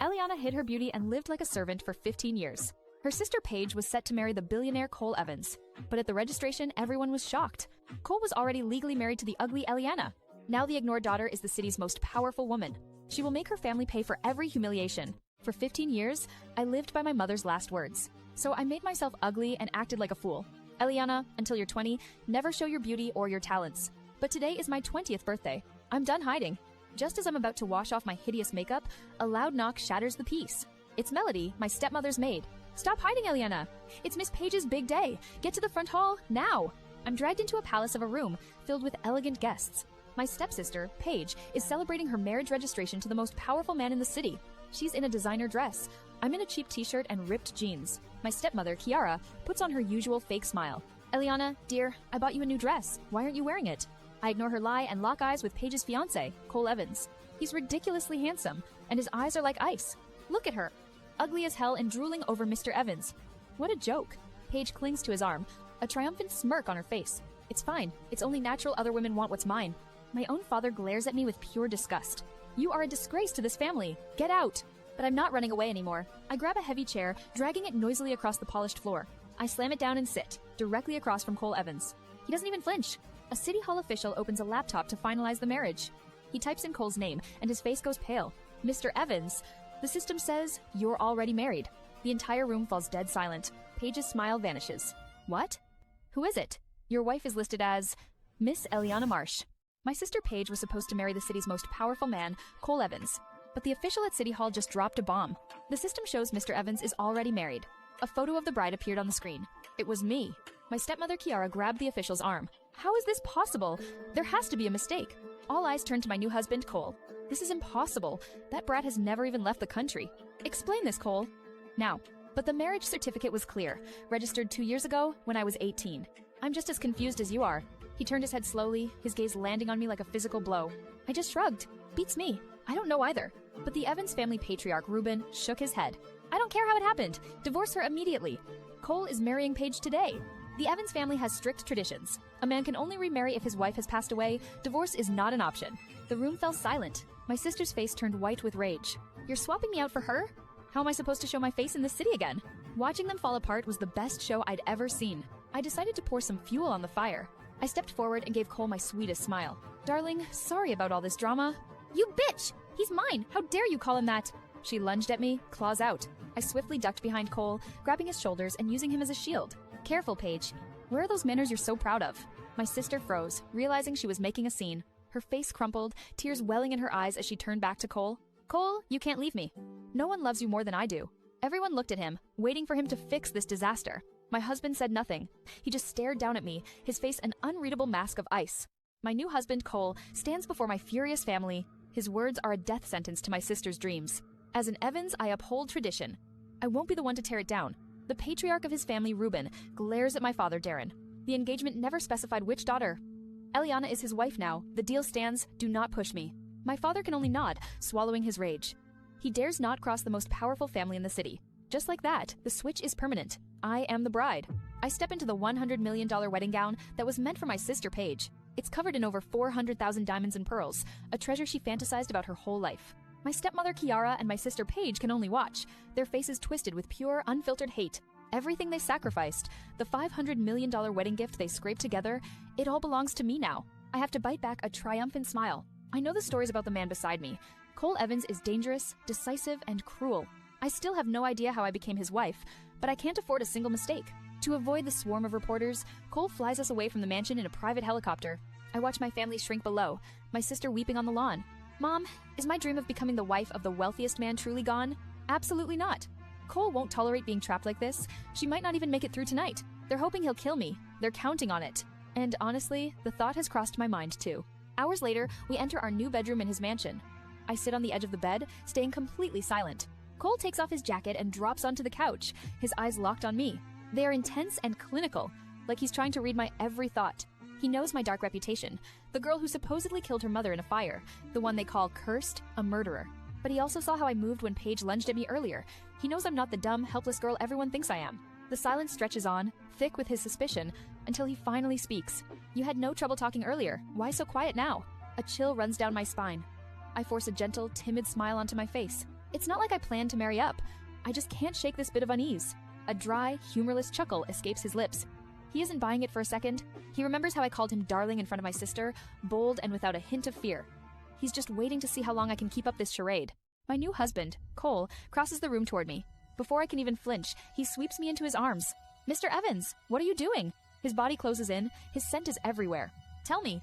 Elliana hid her beauty and lived like a servant for 15 years. Her sister Paige was set to marry the billionaire Cole Evans, but at the registration, everyone was shocked. Cole was already legally married to the ugly Elliana. Now the ignored daughter is the city's most powerful woman. She will make her family pay for every humiliation. For 15 years, I lived by my mother's last words. So I made myself ugly and acted like a fool. Elliana, until you're 20, never show your beauty or your talents. But today is my 20th birthday. I'm done hiding. Just as I'm about to wash off my hideous makeup, a loud knock shatters the peace. It's Melody, my stepmother's maid. Stop hiding, Elliana! It's Miss Paige's big day. Get to the front hall, now! I'm dragged into a palace of a room filled with elegant guests. My stepsister, Paige, is celebrating her marriage registration to the most powerful man in the city. She's in a designer dress. I'm in a cheap t-shirt and ripped jeans. My stepmother, Kiara, puts on her usual fake smile. Elliana, dear, I bought you a new dress. Why aren't you wearing it? I ignore her lie and lock eyes with Paige's fiancé, Cole Evans. He's ridiculously handsome, and his eyes are like ice. Look at her. Ugly as hell and drooling over Mr. Evans. What a joke. Paige clings to his arm, a triumphant smirk on her face. It's fine. It's only natural other women want what's mine. My own father glares at me with pure disgust. You are a disgrace to this family. Get out. But I'm not running away anymore. I grab a heavy chair, dragging it noisily across the polished floor. I slam it down and sit, directly across from Cole Evans. He doesn't even flinch. A City Hall official opens a laptop to finalize the marriage. He types in Cole's name, and his face goes pale. Mr. Evans. The system says, you're already married. The entire room falls dead silent. Paige's smile vanishes. What? Who is it? Your wife is listed as Miss Elliana Marsh. My sister Paige was supposed to marry the city's most powerful man, Cole Evans. But the official at City Hall just dropped a bomb. The system shows Mr. Evans is already married. A photo of the bride appeared on the screen. It was me. My stepmother Kiara grabbed the official's arm. How is this possible? There has to be a mistake. All eyes turn to my new husband, Cole. This is impossible. That brat has never even left the country. Explain this, Cole. Now. But the marriage certificate was clear, registered 2 years ago when I was 18. I'm just as confused as you are. He turned his head slowly, his gaze landing on me like a physical blow. I just shrugged. Beats me. I don't know either. But the Evans family patriarch, Reuben, shook his head. I don't care how it happened. Divorce her immediately. Cole is marrying Paige today. The Evans family has strict traditions. A man can only remarry if his wife has passed away. Divorce is not an option. The room fell silent. My sister's face turned white with rage. You're swapping me out for her? How am I supposed to show my face in this city again? Watching them fall apart was the best show I'd ever seen. I decided to pour some fuel on the fire. I stepped forward and gave Cole my sweetest smile. Darling, sorry about all this drama. You bitch! He's mine! How dare you call him that? She lunged at me, claws out. I swiftly ducked behind Cole, grabbing his shoulders and using him as a shield. Careful, Paige. Where are those manners you're so proud of? My sister froze, realizing she was making a scene. Her face crumpled, tears welling in her eyes as she turned back to Cole. Cole, you can't leave me. No one loves you more than I do. Everyone looked at him, waiting for him to fix this disaster. My husband said nothing. He just stared down at me, his face an unreadable mask of ice. My new husband, Cole, stands before my furious family. His words are a death sentence to my sister's dreams. As an Evans, I uphold tradition. I won't be the one to tear it down. The patriarch of his family, Reuben, glares at my father, Darren. The engagement never specified which daughter. Elliana is his wife now. The deal stands. Do not push me. My father can only nod, swallowing his rage. He dares not cross the most powerful family in the city. Just like that, the switch is permanent. I am the bride. I step into the $100 million wedding gown that was meant for my sister Paige. It's covered in over 400,000 diamonds and pearls, a treasure she fantasized about her whole life. My stepmother Kiara and my sister Paige can only watch, their faces twisted with pure, unfiltered hate. Everything they sacrificed, the $500 million wedding gift they scraped together, it all belongs to me now. I have to bite back a triumphant smile. I know the stories about the man beside me. Cole Evans is dangerous, decisive, and cruel. I still have no idea how I became his wife, but I can't afford a single mistake. To avoid the swarm of reporters, Cole flies us away from the mansion in a private helicopter. I watch my family shrink below, my sister weeping on the lawn. Mom, is my dream of becoming the wife of the wealthiest man truly gone? Absolutely not. Cole won't tolerate being trapped like this. She might not even make it through tonight. They're hoping he'll kill me. They're counting on it. And honestly, the thought has crossed my mind too. Hours later, we enter our new bedroom in his mansion. I sit on the edge of the bed, staying completely silent. Cole takes off his jacket and drops onto the couch, his eyes locked on me. They are intense and clinical, like he's trying to read my every thought. He knows my dark reputation, the girl who supposedly killed her mother in a fire, the one they call cursed, a murderer. But he also saw how I moved when Paige lunged at me earlier. He knows I'm not the dumb, helpless girl everyone thinks I am. The silence stretches on, thick with his suspicion, until he finally speaks. You had no trouble talking earlier. Why so quiet now? A chill runs down my spine. I force a gentle, timid smile onto my face. It's not like I planned to marry up. I just can't shake this bit of unease. A dry, humorless chuckle escapes his lips. He isn't buying it for a second. He remembers how I called him darling in front of my sister, bold and without a hint of fear. He's just waiting to see how long I can keep up this charade. My new husband, Cole, crosses the room toward me. Before I can even flinch, he sweeps me into his arms. "Mr. Evans, what are you doing?" His body closes in. His scent is everywhere. "Tell me,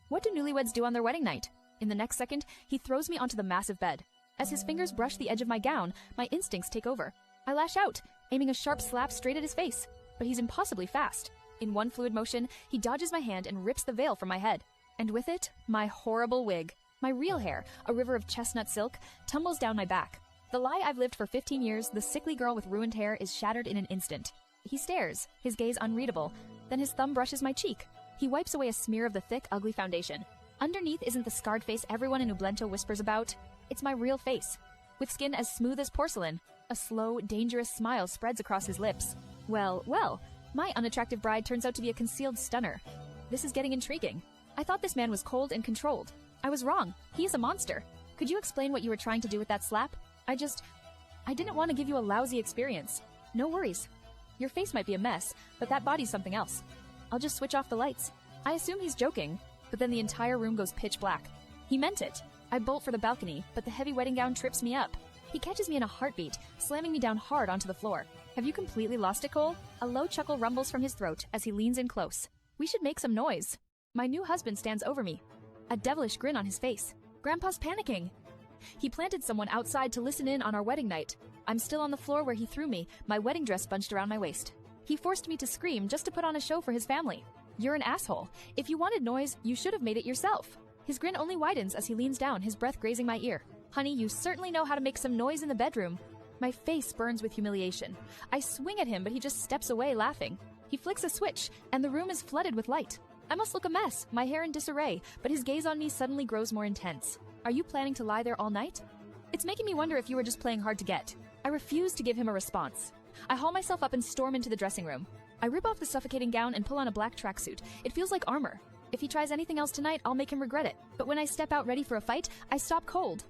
what do newlyweds do on their wedding night?" In the next second, he throws me onto the massive bed. As his fingers brush the edge of my gown, my instincts take over. I lash out, aiming a sharp slap straight at his face, but he's impossibly fast. In one fluid motion, he dodges my hand and rips the veil from my head. And with it, my horrible wig. My real hair, a river of chestnut silk, tumbles down my back. The lie I've lived for 15 years, the sickly girl with ruined hair, is shattered in an instant. He stares, his gaze unreadable. Then his thumb brushes my cheek. He wipes away a smear of the thick, ugly foundation. Underneath isn't the scarred face everyone in Ublento whispers about. It's my real face, with skin as smooth as porcelain. A slow, dangerous smile spreads across his lips. Well, my unattractive bride turns out to be a concealed stunner. This is getting intriguing. I thought this man was cold and controlled. I was wrong. He is a monster. Could you explain what you were trying to do with that slap? I didn't want to give you a lousy experience. No worries. Your face might be a mess, but that body's something else. I'll just switch off the lights. I assume he's joking, but then the entire room goes pitch black. He meant it. I bolt for the balcony, but the heavy wedding gown trips me up. He catches me in a heartbeat, slamming me down hard onto the floor. "Have you completely lost it, Cole?" A low chuckle rumbles from his throat as he leans in close. "We should make some noise." My new husband stands over me, a devilish grin on his face. Grandpa's panicking. He planted someone outside to listen in on our wedding night. I'm still on the floor where he threw me, my wedding dress bunched around my waist. He forced me to scream just to put on a show for his family. "You're an asshole. If you wanted noise, you should have made it yourself." His grin only widens as he leans down, his breath grazing my ear. "Honey, you certainly know how to make some noise in the bedroom." My face burns with humiliation. I swing at him, but he just steps away, laughing. He flicks a switch, and the room is flooded with light. I must look a mess, my hair in disarray, but his gaze on me suddenly grows more intense. "Are you planning to lie there all night?" It's making me wonder if you were just playing hard to get. I refuse to give him a response. I haul myself up and storm into the dressing room. I rip off the suffocating gown and pull on a black tracksuit. It feels like armor. If he tries anything else tonight, I'll make him regret it. But when I step out ready for a fight, I stop cold.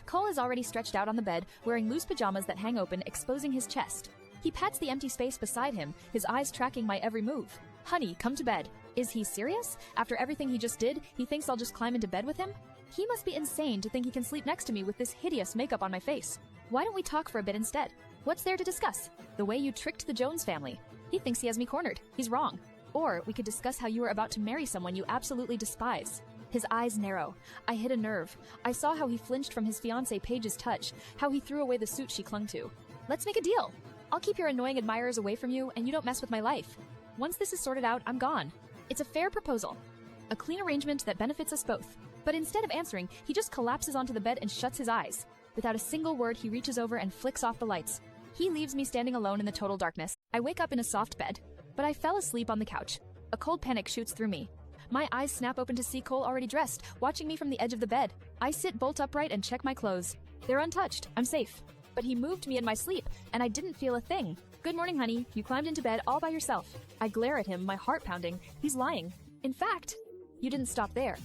Cole is already stretched out on the bed, wearing loose pajamas that hang open, exposing his chest. He pats the empty space beside him, his eyes tracking my every move. "Honey, come to bed." Is he serious? After everything he just did, he thinks I'll just climb into bed with him? He must be insane to think he can sleep next to me with this hideous makeup on my face. Why don't we talk for a bit instead? What's there to discuss? The way you tricked the Jones family. He thinks he has me cornered. He's wrong. Or we could discuss how you were about to marry someone you absolutely despise. His eyes narrow. I hit a nerve. I saw how he flinched from his fiancée Paige's touch, how he threw away the suit she clung to. Let's make a deal. I'll keep your annoying admirers away from you, and you don't mess with my life. Once this is sorted out, I'm gone. It's a fair proposal. A clean arrangement that benefits us both. But instead of answering, he just collapses onto the bed and shuts his eyes. Without a single word, he reaches over and flicks off the lights. He leaves me standing alone in the total darkness. I wake up in a soft bed, but I fell asleep on the couch. A cold panic shoots through me. My eyes snap open to see Cole already dressed, watching me from the edge of the bed. I sit bolt upright and check my clothes. They're untouched. I'm safe. But he moved me in my sleep, and I didn't feel a thing. "Good morning, honey. You climbed into bed all by yourself." I glare at him, my heart pounding. He's lying. In fact, you didn't stop there.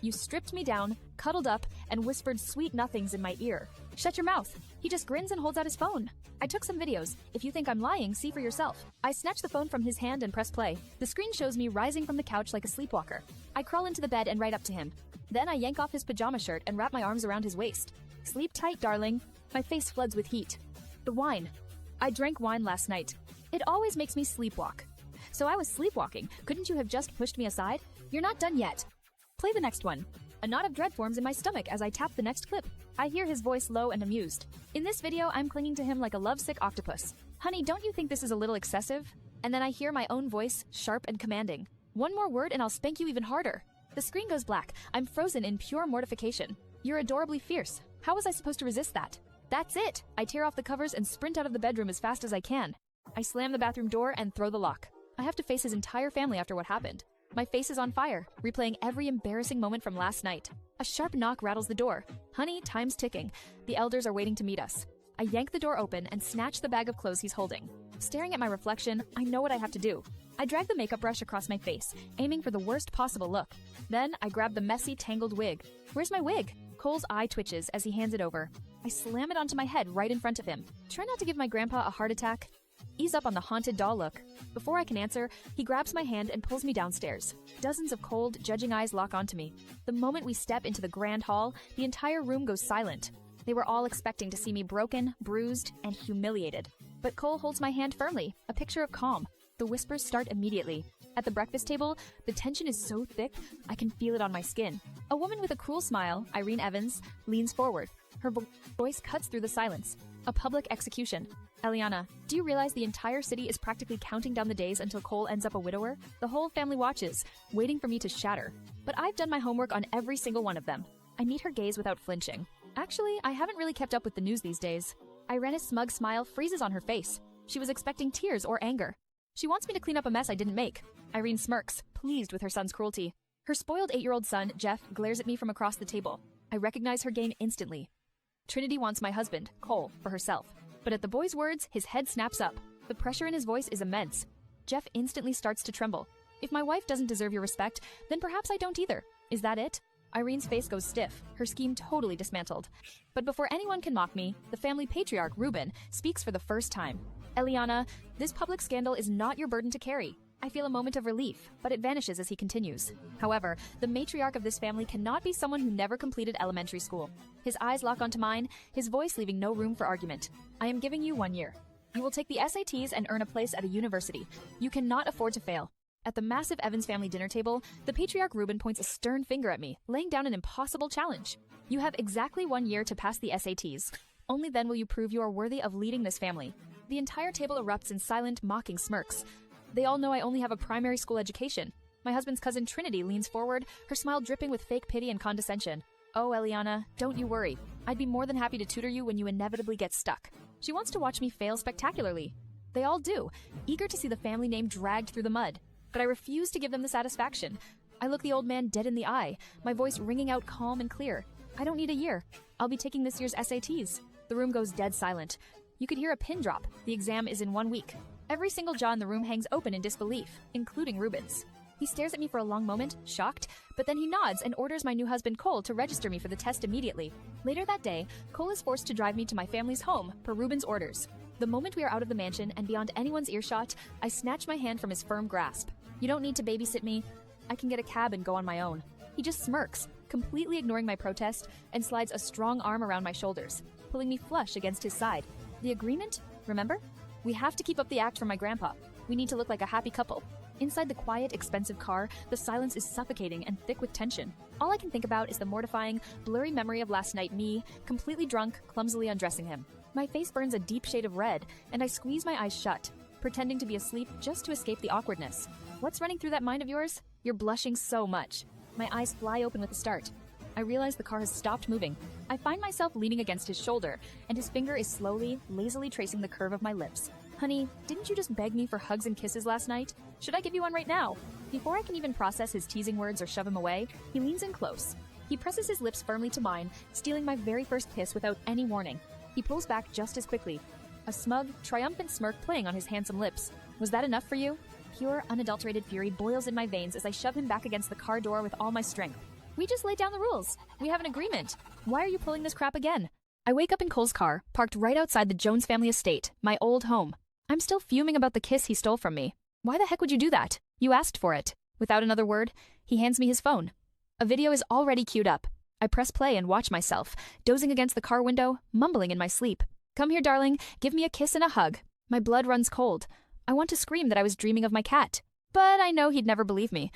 You stripped me down, cuddled up, and whispered sweet nothings in my ear. "Shut your mouth." He just grins and holds out his phone. "I took some videos. If you think I'm lying, see for yourself." I snatch the phone from his hand and press play. The screen shows me rising from the couch like a sleepwalker. I crawl into the bed and right up to him. Then I yank off his pajama shirt and wrap my arms around his waist. "Sleep tight, darling." My face floods with heat. The wine. I drank wine last night. It always makes me sleepwalk. So I was sleepwalking. Couldn't you have just pushed me aside? You're not done yet. Play the next one. A knot of dread forms in my stomach as I tap the next clip. I hear his voice low and amused. In this video, I'm clinging to him like a lovesick octopus. "Honey, don't you think this is a little excessive?" And then I hear my own voice, sharp and commanding. "One more word and I'll spank you even harder." The screen goes black. I'm frozen in pure mortification. "You're adorably fierce. How was I supposed to resist that?" That's it! I tear off the covers and sprint out of the bedroom as fast as I can. I slam the bathroom door and throw the lock. I have to face his entire family after what happened. My face is on fire, replaying every embarrassing moment from last night. A sharp knock rattles the door. "Honey, time's ticking. The elders are waiting to meet us." I yank the door open and snatch the bag of clothes he's holding. Staring at my reflection, I know what I have to do. I drag the makeup brush across my face, aiming for the worst possible look. Then I grab the messy, tangled wig. "Where's my wig?" Cole's eye twitches as he hands it over. I slam it onto my head right in front of him. Try not to give my grandpa a heart attack. Ease up on the haunted doll look. Before I can answer, he grabs my hand and pulls me downstairs. Dozens of cold, judging eyes lock onto me. The moment we step into the grand hall, the entire room goes silent. They were all expecting to see me broken, bruised, and humiliated. But Cole holds my hand firmly, a picture of calm. The whispers start immediately. At the breakfast table, the tension is so thick, I can feel it on my skin. A woman with a cruel smile, Irene Evans, leans forward. Her voice cuts through the silence. A public execution. Elliana, do you realize the entire city is practically counting down the days until Cole ends up a widower? The whole family watches, waiting for me to shatter. But I've done my homework on every single one of them. I meet her gaze without flinching. Actually, I haven't really kept up with the news these days. Irena's smug smile freezes on her face. She was expecting tears or anger. She wants me to clean up a mess I didn't make. Irene smirks, pleased with her son's cruelty. Her spoiled 8-year-old son, Jeff, glares at me from across the table. I recognize her game instantly. Trinity wants my husband, Cole, for herself. But at the boy's words, his head snaps up. The pressure in his voice is immense. Jeff instantly starts to tremble. If my wife doesn't deserve your respect, then perhaps I don't either. Is that it? Irene's face goes stiff, her scheme totally dismantled. But before anyone can mock me, the family patriarch, Ruben, speaks for the first time. Elliana, this public scandal is not your burden to carry. I feel a moment of relief, but it vanishes as he continues. However, the matriarch of this family cannot be someone who never completed elementary school. His eyes lock onto mine, his voice leaving no room for argument. I am giving you 1 year. You will take the SATs and earn a place at a university. You cannot afford to fail. At the massive Evans family dinner table, the patriarch Ruben points a stern finger at me, laying down an impossible challenge. You have exactly 1 year to pass the SATs. Only then will you prove you are worthy of leading this family. The entire table erupts in silent, mocking smirks. They all know I only have a primary school education. My husband's cousin Trinity leans forward, her smile dripping with fake pity and condescension. Oh, Elliana, don't you worry. I'd be more than happy to tutor you when you inevitably get stuck. She wants to watch me fail spectacularly. They all do, eager to see the family name dragged through the mud. But I refuse to give them the satisfaction. I look the old man dead in the eye, my voice ringing out calm and clear. I don't need a year. I'll be taking this year's SATs. The room goes dead silent. You could hear a pin drop. The exam is in 1 week. Every single jaw in the room hangs open in disbelief, including Ruben's. He stares at me for a long moment, shocked, but then he nods and orders my new husband Cole to register me for the test immediately. Later that day, Cole is forced to drive me to my family's home, per Ruben's orders. The moment we are out of the mansion and beyond anyone's earshot, I snatch my hand from his firm grasp. You don't need to babysit me. I can get a cab and go on my own. He just smirks, completely ignoring my protest, and slides a strong arm around my shoulders, pulling me flush against his side. The agreement? Remember? We have to keep up the act for my grandpa. We need to look like a happy couple. Inside the quiet, expensive car, the silence is suffocating and thick with tension. All I can think about is the mortifying, blurry memory of last night, me, completely drunk, clumsily undressing him. My face burns a deep shade of red, and I squeeze my eyes shut, pretending to be asleep just to escape the awkwardness. What's running through that mind of yours? You're blushing so much. My eyes fly open with a start. I realize the car has stopped moving. I find myself leaning against his shoulder, and his finger is slowly, lazily tracing the curve of my lips. Honey, didn't you just beg me for hugs and kisses last night? Should I give you one right now? Before I can even process his teasing words or shove him away, he leans in close. He presses his lips firmly to mine, stealing my very first kiss without any warning. He pulls back just as quickly, a smug, triumphant smirk playing on his handsome lips. Was that enough for you? Pure, unadulterated fury boils in my veins as I shove him back against the car door with all my strength. We just laid down the rules. We have an agreement. Why are you pulling this crap again? I wake up in Cole's car, parked right outside the Jones family estate, my old home. I'm still fuming about the kiss he stole from me. Why the heck would you do that? You asked for it. Without another word, he hands me his phone. A video is already queued up. I press play and watch myself, dozing against the car window, mumbling in my sleep. Come here, darling. Give me a kiss and a hug. My blood runs cold. I want to scream that I was dreaming of my cat. But I know he'd never believe me.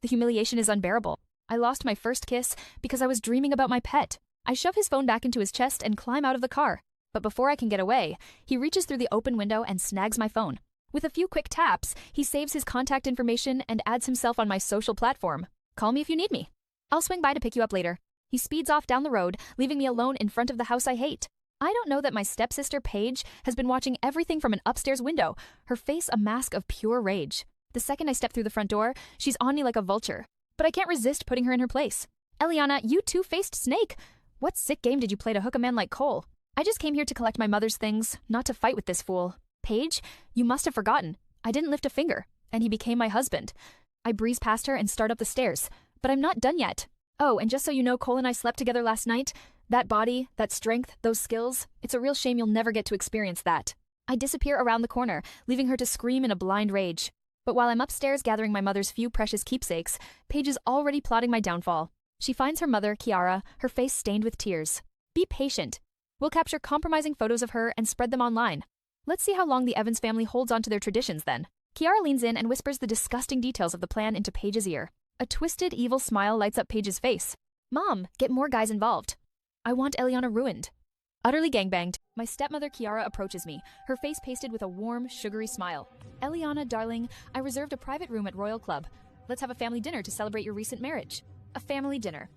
The humiliation is unbearable. I lost my first kiss because I was dreaming about my pet. I shove his phone back into his chest and climb out of the car. But before I can get away, he reaches through the open window and snags my phone. With a few quick taps, he saves his contact information and adds himself on my social platform. Call me if you need me. I'll swing by to pick you up later. He speeds off down the road, leaving me alone in front of the house I hate. I don't know that my stepsister, Paige, has been watching everything from an upstairs window, her face a mask of pure rage. The second I step through the front door, she's on me like a vulture. But I can't resist putting her in her place. Elliana, you two-faced snake! What sick game did you play to hook a man like Cole? I just came here to collect my mother's things, not to fight with this fool. Paige, you must have forgotten. I didn't lift a finger, and he became my husband. I breeze past her and start up the stairs, but I'm not done yet. Oh, and just so you know, Cole and I slept together last night. That body, that strength, those skills, it's a real shame you'll never get to experience that. I disappear around the corner, leaving her to scream in a blind rage. But while I'm upstairs gathering my mother's few precious keepsakes, Paige is already plotting my downfall. She finds her mother, Kiara, her face stained with tears. Be patient. We'll capture compromising photos of her and spread them online. Let's see how long the Evans family holds on to their traditions then. Kiara leans in and whispers the disgusting details of the plan into Paige's ear. A twisted, evil smile lights up Paige's face. Mom, get more guys involved. I want Elliana ruined. Utterly gangbanged, my stepmother Kiara approaches me, her face pasted with a warm, sugary smile. Elliana, darling, I reserved a private room at Royal Club. Let's have a family dinner to celebrate your recent marriage. A family dinner.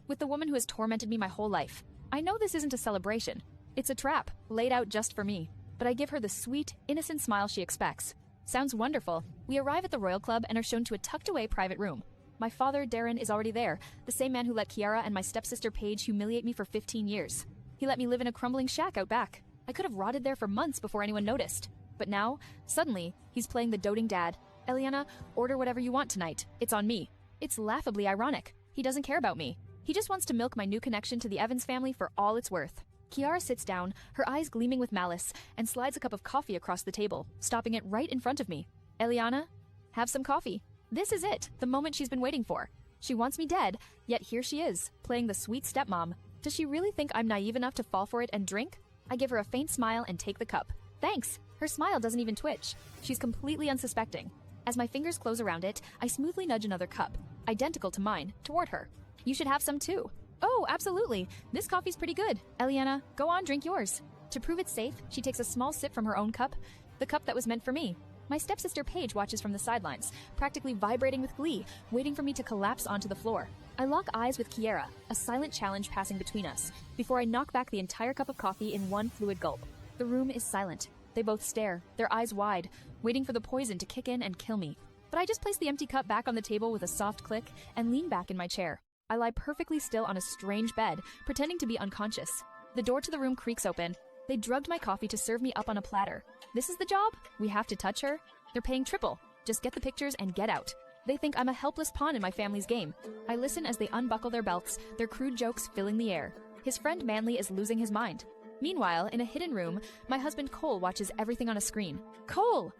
With the woman who has tormented me my whole life. I know this isn't a celebration. It's a trap, laid out just for me. But I give her the sweet, innocent smile she expects. Sounds wonderful. We arrive at the Royal Club and are shown to a tucked-away private room. My father, Darren, is already there, the same man who let Kiara and my stepsister Paige humiliate me for 15 years. He let me live in a crumbling shack out back. I could have rotted there for months before anyone noticed. But now, suddenly, he's playing the doting dad. Elliana, order whatever you want tonight. It's on me. It's laughably ironic. He doesn't care about me. He just wants to milk my new connection to the Evans family for all it's worth. Kiara sits down, her eyes gleaming with malice, and slides a cup of coffee across the table, stopping it right in front of me. Elliana, have some coffee. This is it, the moment she's been waiting for. She wants me dead, yet here she is, playing the sweet stepmom. Does she really think I'm naive enough to fall for it and drink? I give her a faint smile and take the cup. Thanks. Her smile doesn't even twitch. She's completely unsuspecting. As my fingers close around it, I smoothly nudge another cup, identical to mine, toward her. You should have some too. Oh, absolutely. This coffee's pretty good. Elliana, go on, drink yours. To prove it's safe, she takes a small sip from her own cup, the cup that was meant for me. My stepsister Paige watches from the sidelines, practically vibrating with glee, waiting for me to collapse onto the floor. I lock eyes with Kiara, a silent challenge passing between us, before I knock back the entire cup of coffee in one fluid gulp. The room is silent. They both stare, their eyes wide, waiting for the poison to kick in and kill me. But I just place the empty cup back on the table with a soft click and lean back in my chair. I lie perfectly still on a strange bed, pretending to be unconscious. The door to the room creaks open. They drugged my coffee to serve me up on a platter. This is the job? We have to touch her? They're paying triple. Just get the pictures and get out. They think I'm a helpless pawn in my family's game. I listen as they unbuckle their belts, their crude jokes filling the air. His friend Manly is losing his mind. Meanwhile, in a hidden room, my husband Cole watches everything on a screen. Cole!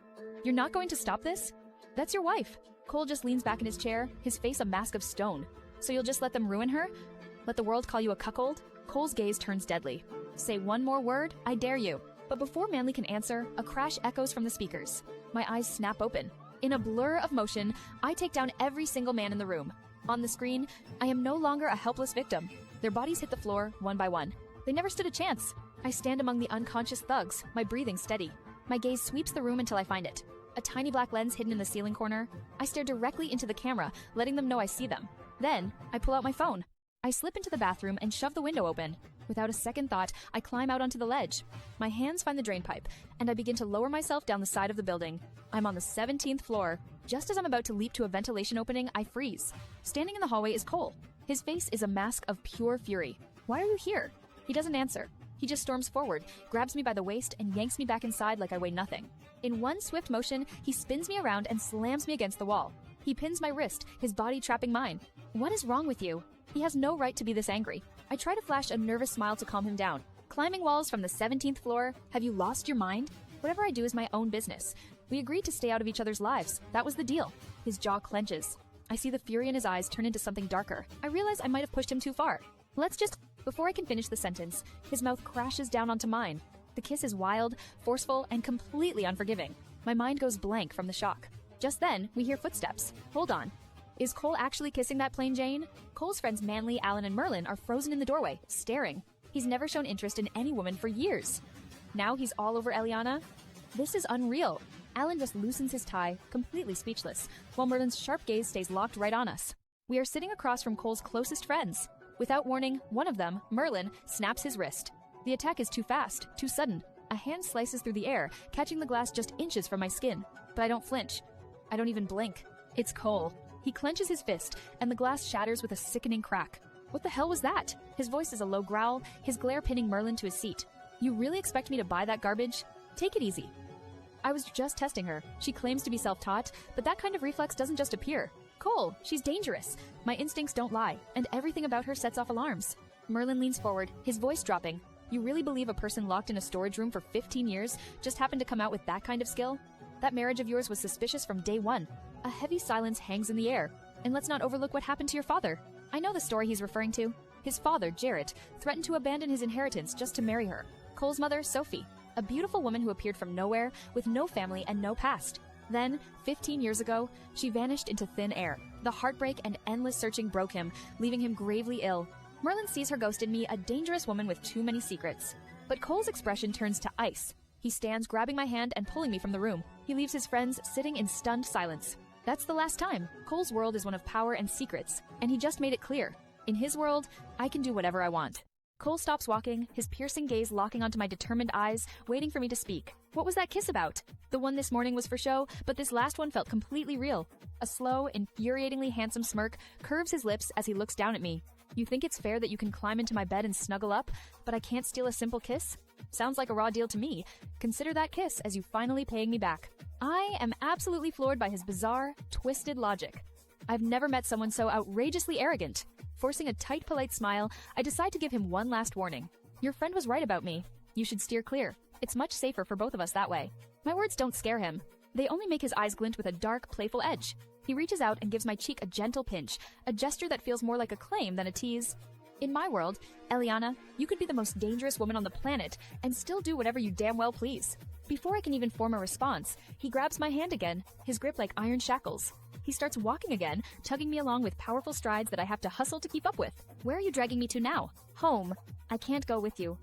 You're not going to stop this? That's your wife. Cole just leans back in his chair, his face a mask of stone. So you'll just let them ruin her? Let the world call you a cuckold? Cole's gaze turns deadly. Say one more word, I dare you. But before Manly can answer, a crash echoes from the speakers. My eyes snap open. In a blur of motion, I take down every single man in the room. On the screen, I am no longer a helpless victim. Their bodies hit the floor, one by one. They never stood a chance. I stand among the unconscious thugs, my breathing steady. My gaze sweeps the room until I find it. A tiny black lens hidden in the ceiling corner. I stare directly into the camera, letting them know I see them. Then, I pull out my phone. I slip into the bathroom and shove the window open. Without a second thought, I climb out onto the ledge. My hands find the drain pipe, and I begin to lower myself down the side of the building. I'm on the 17th floor. Just as I'm about to leap to a ventilation opening, I freeze. Standing in the hallway is Cole. His face is a mask of pure fury. Why are you here? He doesn't answer. He just storms forward, grabs me by the waist, and yanks me back inside like I weigh nothing. In one swift motion, he spins me around and slams me against the wall. He pins my wrist, his body trapping mine. What is wrong with you? He has no right to be this angry. I try to flash a nervous smile to calm him down. Climbing walls from the 17th floor? Have you lost your mind? Whatever I do is my own business. We agreed to stay out of each other's lives. That was the deal. His jaw clenches. I see the fury in his eyes turn into something darker. I realize I might have pushed him too far. Before I can finish the sentence, his mouth crashes down onto mine. The kiss is wild, forceful, and completely unforgiving. My mind goes blank from the shock. Just then, we hear footsteps. Hold on. Is Cole actually kissing that plain Jane? Cole's friends Manly, Alan, and Merlin are frozen in the doorway, staring. He's never shown interest in any woman for years. Now he's all over Elliana? This is unreal. Alan just loosens his tie, completely speechless, while Merlin's sharp gaze stays locked right on us. We are sitting across from Cole's closest friends. Without warning, one of them, Merlin, snaps his wrist. The attack is too fast, too sudden. A hand slices through the air, catching the glass just inches from my skin. But I don't flinch. I don't even blink. It's Cole. He clenches his fist, and the glass shatters with a sickening crack. What the hell was that? His voice is a low growl, his glare pinning Merlin to his seat. You really expect me to buy that garbage? Take it easy. I was just testing her. She claims to be self-taught, but that kind of reflex doesn't just appear. Cole, she's dangerous. My instincts don't lie, and everything about her sets off alarms. Merlin leans forward, his voice dropping. You really believe a person locked in a storage room for 15 years just happened to come out with that kind of skill? That marriage of yours was suspicious from day one. A heavy silence hangs in the air. And let's not overlook what happened to your father. I know the story he's referring to. His father, Jarrett, threatened to abandon his inheritance just to marry her. Cole's mother, Sophie, a beautiful woman who appeared from nowhere with no family and no past. Then, 15 years ago, she vanished into thin air. The heartbreak and endless searching broke him, leaving him gravely ill. Merlin sees her ghost in me, a dangerous woman with too many secrets. But Cole's expression turns to ice. He stands grabbing my hand and pulling me from the room. He leaves his friends sitting in stunned silence. That's the last time. Cole's world is one of power and secrets, and he just made it clear. In his world, I can do whatever I want. Cole stops walking, his piercing gaze locking onto my determined eyes, waiting for me to speak. What was that kiss about? The one this morning was for show, but this last one felt completely real. A slow, infuriatingly handsome smirk curves his lips as he looks down at me. You think it's fair that you can climb into my bed and snuggle up, but I can't steal a simple kiss? Sounds like a raw deal to me. Consider that kiss as you finally paying me back. I am absolutely floored by his bizarre, twisted logic. I've never met someone so outrageously arrogant. Forcing a tight, polite smile, I decide to give him one last warning. Your friend was right about me. You should steer clear. It's much safer for both of us that way. My words don't scare him. They only make his eyes glint with a dark, playful edge. He reaches out and gives my cheek a gentle pinch, a gesture that feels more like a claim than a tease. In my world, Elliana, you could be the most dangerous woman on the planet and still do whatever you damn well please. Before I can even form a response, he grabs my hand again, his grip like iron shackles. He starts walking again, tugging me along with powerful strides that I have to hustle to keep up with. Where are you dragging me to now? Home. I can't go with you.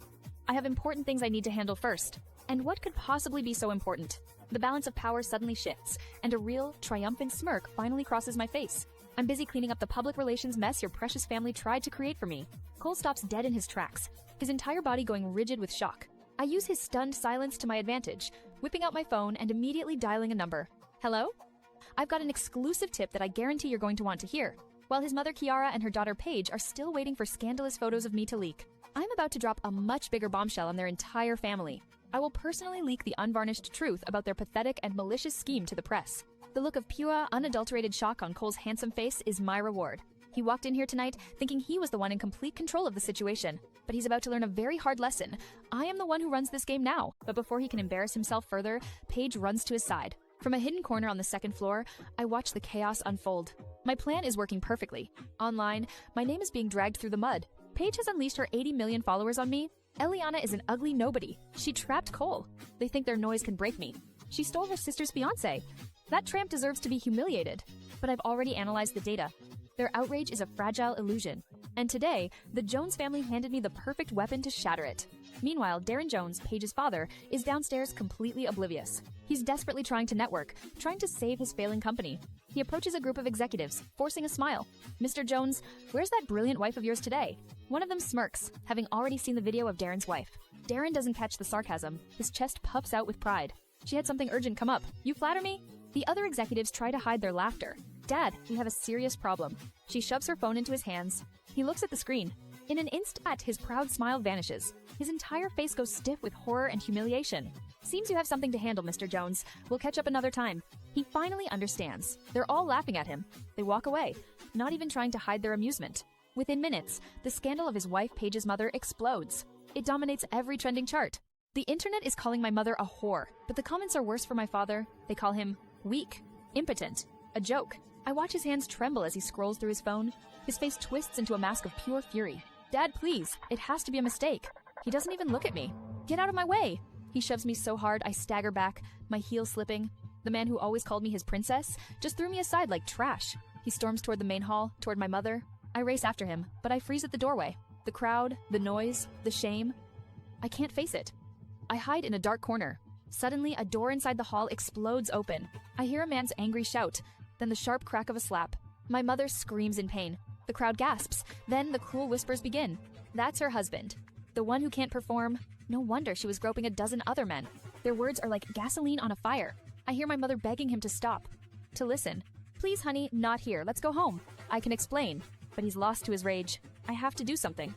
I have important things I need to handle first. And what could possibly be so important? The balance of power suddenly shifts, and a real, triumphant smirk finally crosses my face. I'm busy cleaning up the public relations mess your precious family tried to create for me. Cole stops dead in his tracks, his entire body going rigid with shock. I use his stunned silence to my advantage, whipping out my phone and immediately dialing a number. Hello? I've got an exclusive tip that I guarantee you're going to want to hear. While his mother Kiara and her daughter Paige are still waiting for scandalous photos of me to leak, I'm about to drop a much bigger bombshell on their entire family. I will personally leak the unvarnished truth about their pathetic and malicious scheme to the press. The look of pure, unadulterated shock on Cole's handsome face is my reward. He walked in here tonight thinking he was the one in complete control of the situation, but he's about to learn a very hard lesson. I am the one who runs this game now. But before he can embarrass himself further, Paige runs to his side. From a hidden corner on the second floor, I watch the chaos unfold. My plan is working perfectly. Online, my name is being dragged through the mud. Paige has unleashed her 80 million followers on me. Elliana is an ugly nobody. She trapped Cole. They think their noise can break me. She stole her sister's fiancé. That tramp deserves to be humiliated. But I've already analyzed the data. Their outrage is a fragile illusion. And today, the Jones family handed me the perfect weapon to shatter it. Meanwhile, Darren Jones, Paige's father, is downstairs completely oblivious. He's desperately trying to network, trying to save his failing company. He approaches a group of executives, forcing a smile. Mr. Jones, where's that brilliant wife of yours today? One of them smirks, having already seen the video of Darren's wife. Darren doesn't catch the sarcasm. His chest puffs out with pride. She had something urgent come up. You flatter me? The other executives try to hide their laughter. Dad, we have a serious problem. She shoves her phone into his hands. He looks at the screen. In an instant, his proud smile vanishes. His entire face goes stiff with horror and humiliation. Seems you have something to handle, Mr. Jones. We'll catch up another time. He finally understands. They're all laughing at him. They walk away, not even trying to hide their amusement. Within minutes, the scandal of his wife, Paige's mother, explodes. It dominates every trending chart. The internet is calling my mother a whore, but the comments are worse for my father. They call him weak, impotent, a joke. I watch his hands tremble as he scrolls through his phone. His face twists into a mask of pure fury. Dad, please. It has to be a mistake. He doesn't even look at me. Get out of my way. He shoves me so hard I stagger back, my heel slipping. The man who always called me his princess just threw me aside like trash. He storms toward the main hall, toward my mother. I race after him, but I freeze at the doorway. The crowd, the noise, the shame. I can't face it. I hide in a dark corner. Suddenly, a door inside the hall explodes open. I hear a man's angry shout, then the sharp crack of a slap. My mother screams in pain. The crowd gasps. Then the cruel whispers begin. That's her husband. The one who can't perform. No wonder she was groping a dozen other men. Their words are like gasoline on a fire. I hear my mother begging him to stop, to listen. Please, honey, not here. Let's go home. I can explain. But he's lost to his rage. I have to do something.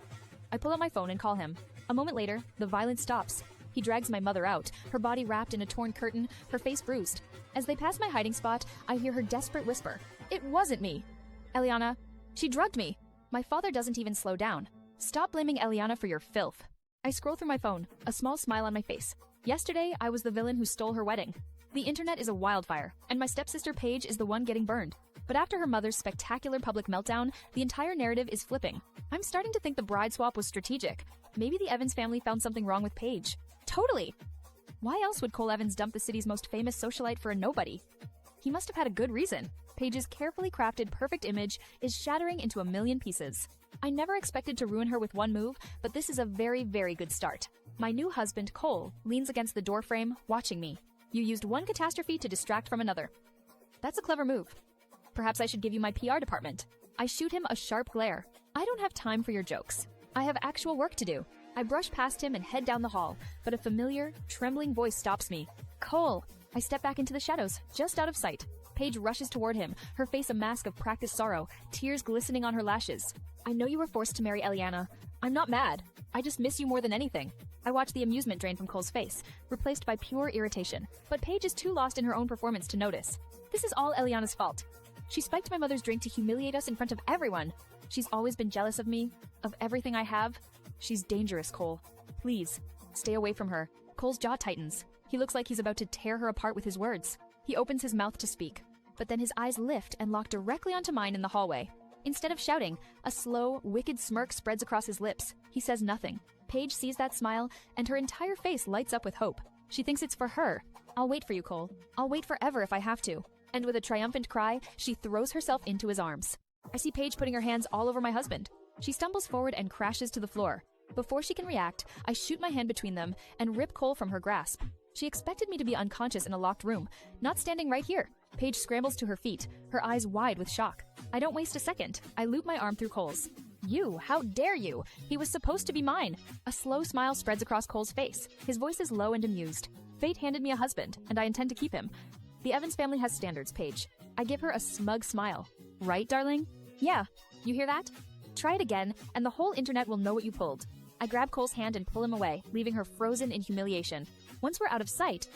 I pull out my phone and call him. A moment later, the violence stops. He drags my mother out, her body wrapped in a torn curtain, her face bruised. As they pass my hiding spot, I hear her desperate whisper. It wasn't me. Elliana, she drugged me. My father doesn't even slow down. Stop blaming Elliana for your filth. I scroll through my phone, a small smile on my face. Yesterday, I was the villain who stole her wedding. The internet is a wildfire, and my stepsister Paige is the one getting burned. But after her mother's spectacular public meltdown, the entire narrative is flipping. I'm starting to think the bride swap was strategic. Maybe the Evans family found something wrong with Paige. Totally! Why else would Cole Evans dump the city's most famous socialite for a nobody? He must have had a good reason. Paige's carefully crafted perfect image is shattering into a million pieces. I never expected to ruin her with one move, but this is a very, very good start. My new husband, Cole, leans against the doorframe, watching me. You used one catastrophe to distract from another. That's a clever move. Perhaps I should give you my PR department. I shoot him a sharp glare. I don't have time for your jokes. I have actual work to do. I brush past him and head down the hall, but a familiar, trembling voice stops me. Cole! I step back into the shadows, just out of sight. Paige rushes toward him, her face a mask of practiced sorrow, tears glistening on her lashes. I know you were forced to marry Elliana. I'm not mad. I just miss you more than anything. I watch the amusement drain from Cole's face, replaced by pure irritation. But Paige is too lost in her own performance to notice. This is all Eliana's fault. She spiked my mother's drink to humiliate us in front of everyone. She's always been jealous of me, of everything I have. She's dangerous, Cole. Please, stay away from her. Cole's jaw tightens. He looks like he's about to tear her apart with his words. He opens his mouth to speak, but then his eyes lift and lock directly onto mine in the hallway. Instead of shouting, a slow, wicked smirk spreads across his lips. He says nothing. Paige sees that smile, and her entire face lights up with hope. She thinks it's for her. I'll wait for you, Cole. I'll wait forever if I have to. And with a triumphant cry, she throws herself into his arms. I see Paige putting her hands all over my husband. She stumbles forward and crashes to the floor. Before she can react, I shoot my hand between them and rip Cole from her grasp. She expected me to be unconscious in a locked room, not standing right here. Paige scrambles to her feet, her eyes wide with shock. I don't waste a second. I loop my arm through Cole's. You, how dare you? He was supposed to be mine. A slow smile spreads across Cole's face. His voice is low and amused. Fate handed me a husband, and I intend to keep him. The Evans family has standards, Paige. I give her a smug smile. Right, darling? Yeah. You hear that? Try it again, and the whole internet will know what you pulled. I grab Cole's hand and pull him away, leaving her frozen in humiliation. Once we're out of sight,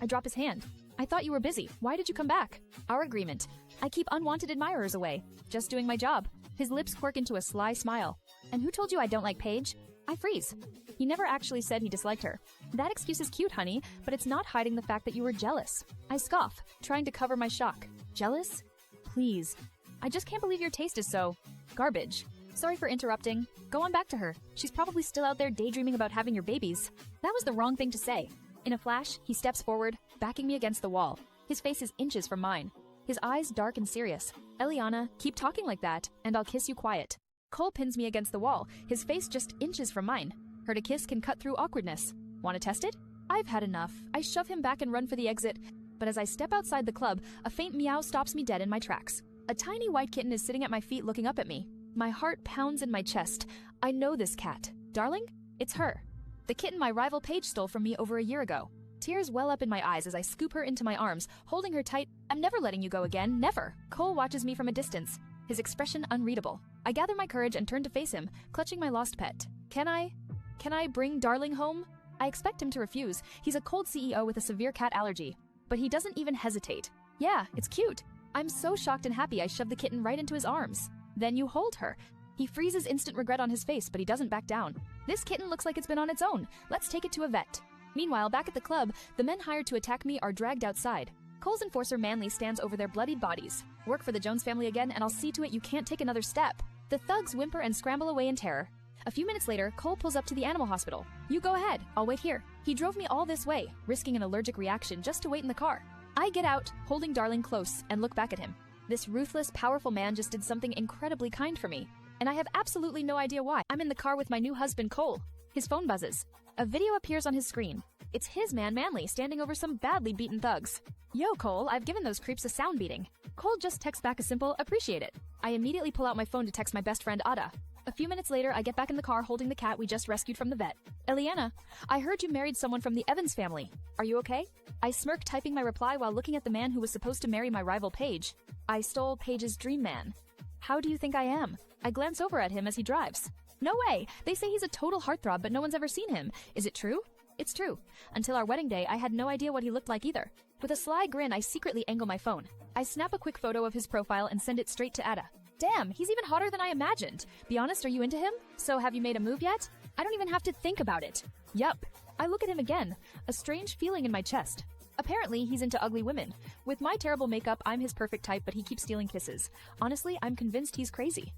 I drop his hand. I thought you were busy. Why did you come back? Our agreement. I keep unwanted admirers away. Just doing my job. His lips quirk into a sly smile. And who told you I don't like Paige? I freeze. He never actually said he disliked her. That excuse is cute, honey, but it's not hiding the fact that you were jealous. I scoff, trying to cover my shock. Jealous? Please. I just can't believe your taste is so... garbage. Sorry for interrupting. Go on back to her. She's probably still out there daydreaming about having your babies. That was the wrong thing to say. In a flash, he steps forward, backing me against the wall. His face is inches from mine. His eyes dark and serious. Elliana, keep talking like that, and I'll kiss you quiet. Cole pins me against the wall, his face just inches from mine. Heard a kiss can cut through awkwardness. Want to test it? I've had enough. I shove him back and run for the exit, but as I step outside the club, a faint meow stops me dead in my tracks. A tiny white kitten is sitting at my feet looking up at me. My heart pounds in my chest. I know this cat. Darling? It's her. The kitten my rival Paige stole from me over a year ago. Tears well up in my eyes as I scoop her into my arms, holding her tight. I'm never letting you go again, never. Cole watches me from a distance, his expression unreadable. I gather my courage and turn to face him, clutching my lost pet. Can I bring Darling home? I expect him to refuse. He's a cold CEO with a severe cat allergy. But he doesn't even hesitate. Yeah, it's cute. I'm so shocked and happy I shove the kitten right into his arms. Then you hold her. He freezes instant regret on his face, but he doesn't back down. This kitten looks like it's been on its own. Let's take it to a vet. Meanwhile, back at the club, the men hired to attack me are dragged outside. Cole's enforcer Manley stands over their bloodied bodies. Work for the Jones family again, and I'll see to it you can't take another step. The thugs whimper and scramble away in terror. A few minutes later, Cole pulls up to the animal hospital. You go ahead. I'll wait here. He drove me all this way, risking an allergic reaction just to wait in the car. I get out, holding Darling close, and look back at him. This ruthless, powerful man just did something incredibly kind for me, and I have absolutely no idea why. I'm in the car with my new husband, Cole. His phone buzzes. A video appears on his screen. It's his man, Manley, standing over some badly beaten thugs. Yo, Cole, I've given those creeps a sound beating. Cole just texts back a simple, appreciate it. I immediately pull out my phone to text my best friend, Ada. A few minutes later, I get back in the car holding the cat we just rescued from the vet. Elliana, I heard you married someone from the Evans family. Are you okay? I smirk, typing my reply while looking at the man who was supposed to marry my rival Paige. I stole Paige's dream man. How do you think I am? I glance over at him as he drives. No way! They say he's a total heartthrob, but no one's ever seen him. Is it true? It's true. Until our wedding day, I had no idea what he looked like either. With a sly grin, I secretly angle my phone. I snap a quick photo of his profile and send it straight to Ada. Damn, he's even hotter than I imagined. Be honest, are you into him? So have you made a move yet? I don't even have to think about it. Yup. I look at him again, a strange feeling in my chest. Apparently, he's into ugly women. With my terrible makeup, I'm his perfect type, but he keeps stealing kisses. Honestly, I'm convinced he's crazy.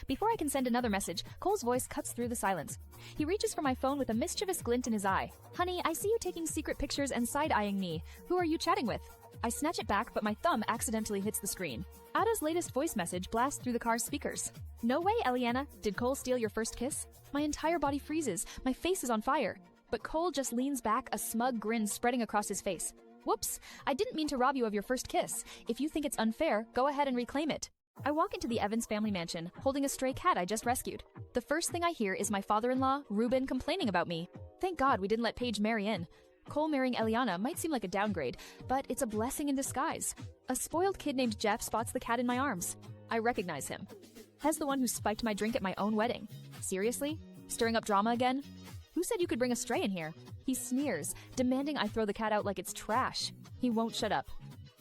Before I can send another message, Cole's voice cuts through the silence. He reaches for my phone with a mischievous glint in his eye. Honey, I see you taking secret pictures and side-eyeing me. Who are you chatting with? I snatch it back, but my thumb accidentally hits the screen. Ada's latest voice message blasts through the car's speakers. No way, Elliana. Did Cole steal your first kiss? My entire body freezes. My face is on fire. But Cole just leans back, a smug grin spreading across his face. Whoops, I didn't mean to rob you of your first kiss. If you think it's unfair, go ahead and reclaim it. I walk into the Evans family mansion, holding a stray cat I just rescued. The first thing I hear is my father-in-law, Ruben, complaining about me. Thank God we didn't let Paige marry in. Cole marrying Elliana might seem like a downgrade, but it's a blessing in disguise. A spoiled kid named Jeff spots the cat in my arms. I recognize him. Hez the one who spiked my drink at my own wedding. Seriously? Stirring up drama again? Who said you could bring a stray in here? He sneers, demanding I throw the cat out like it's trash. He won't shut up.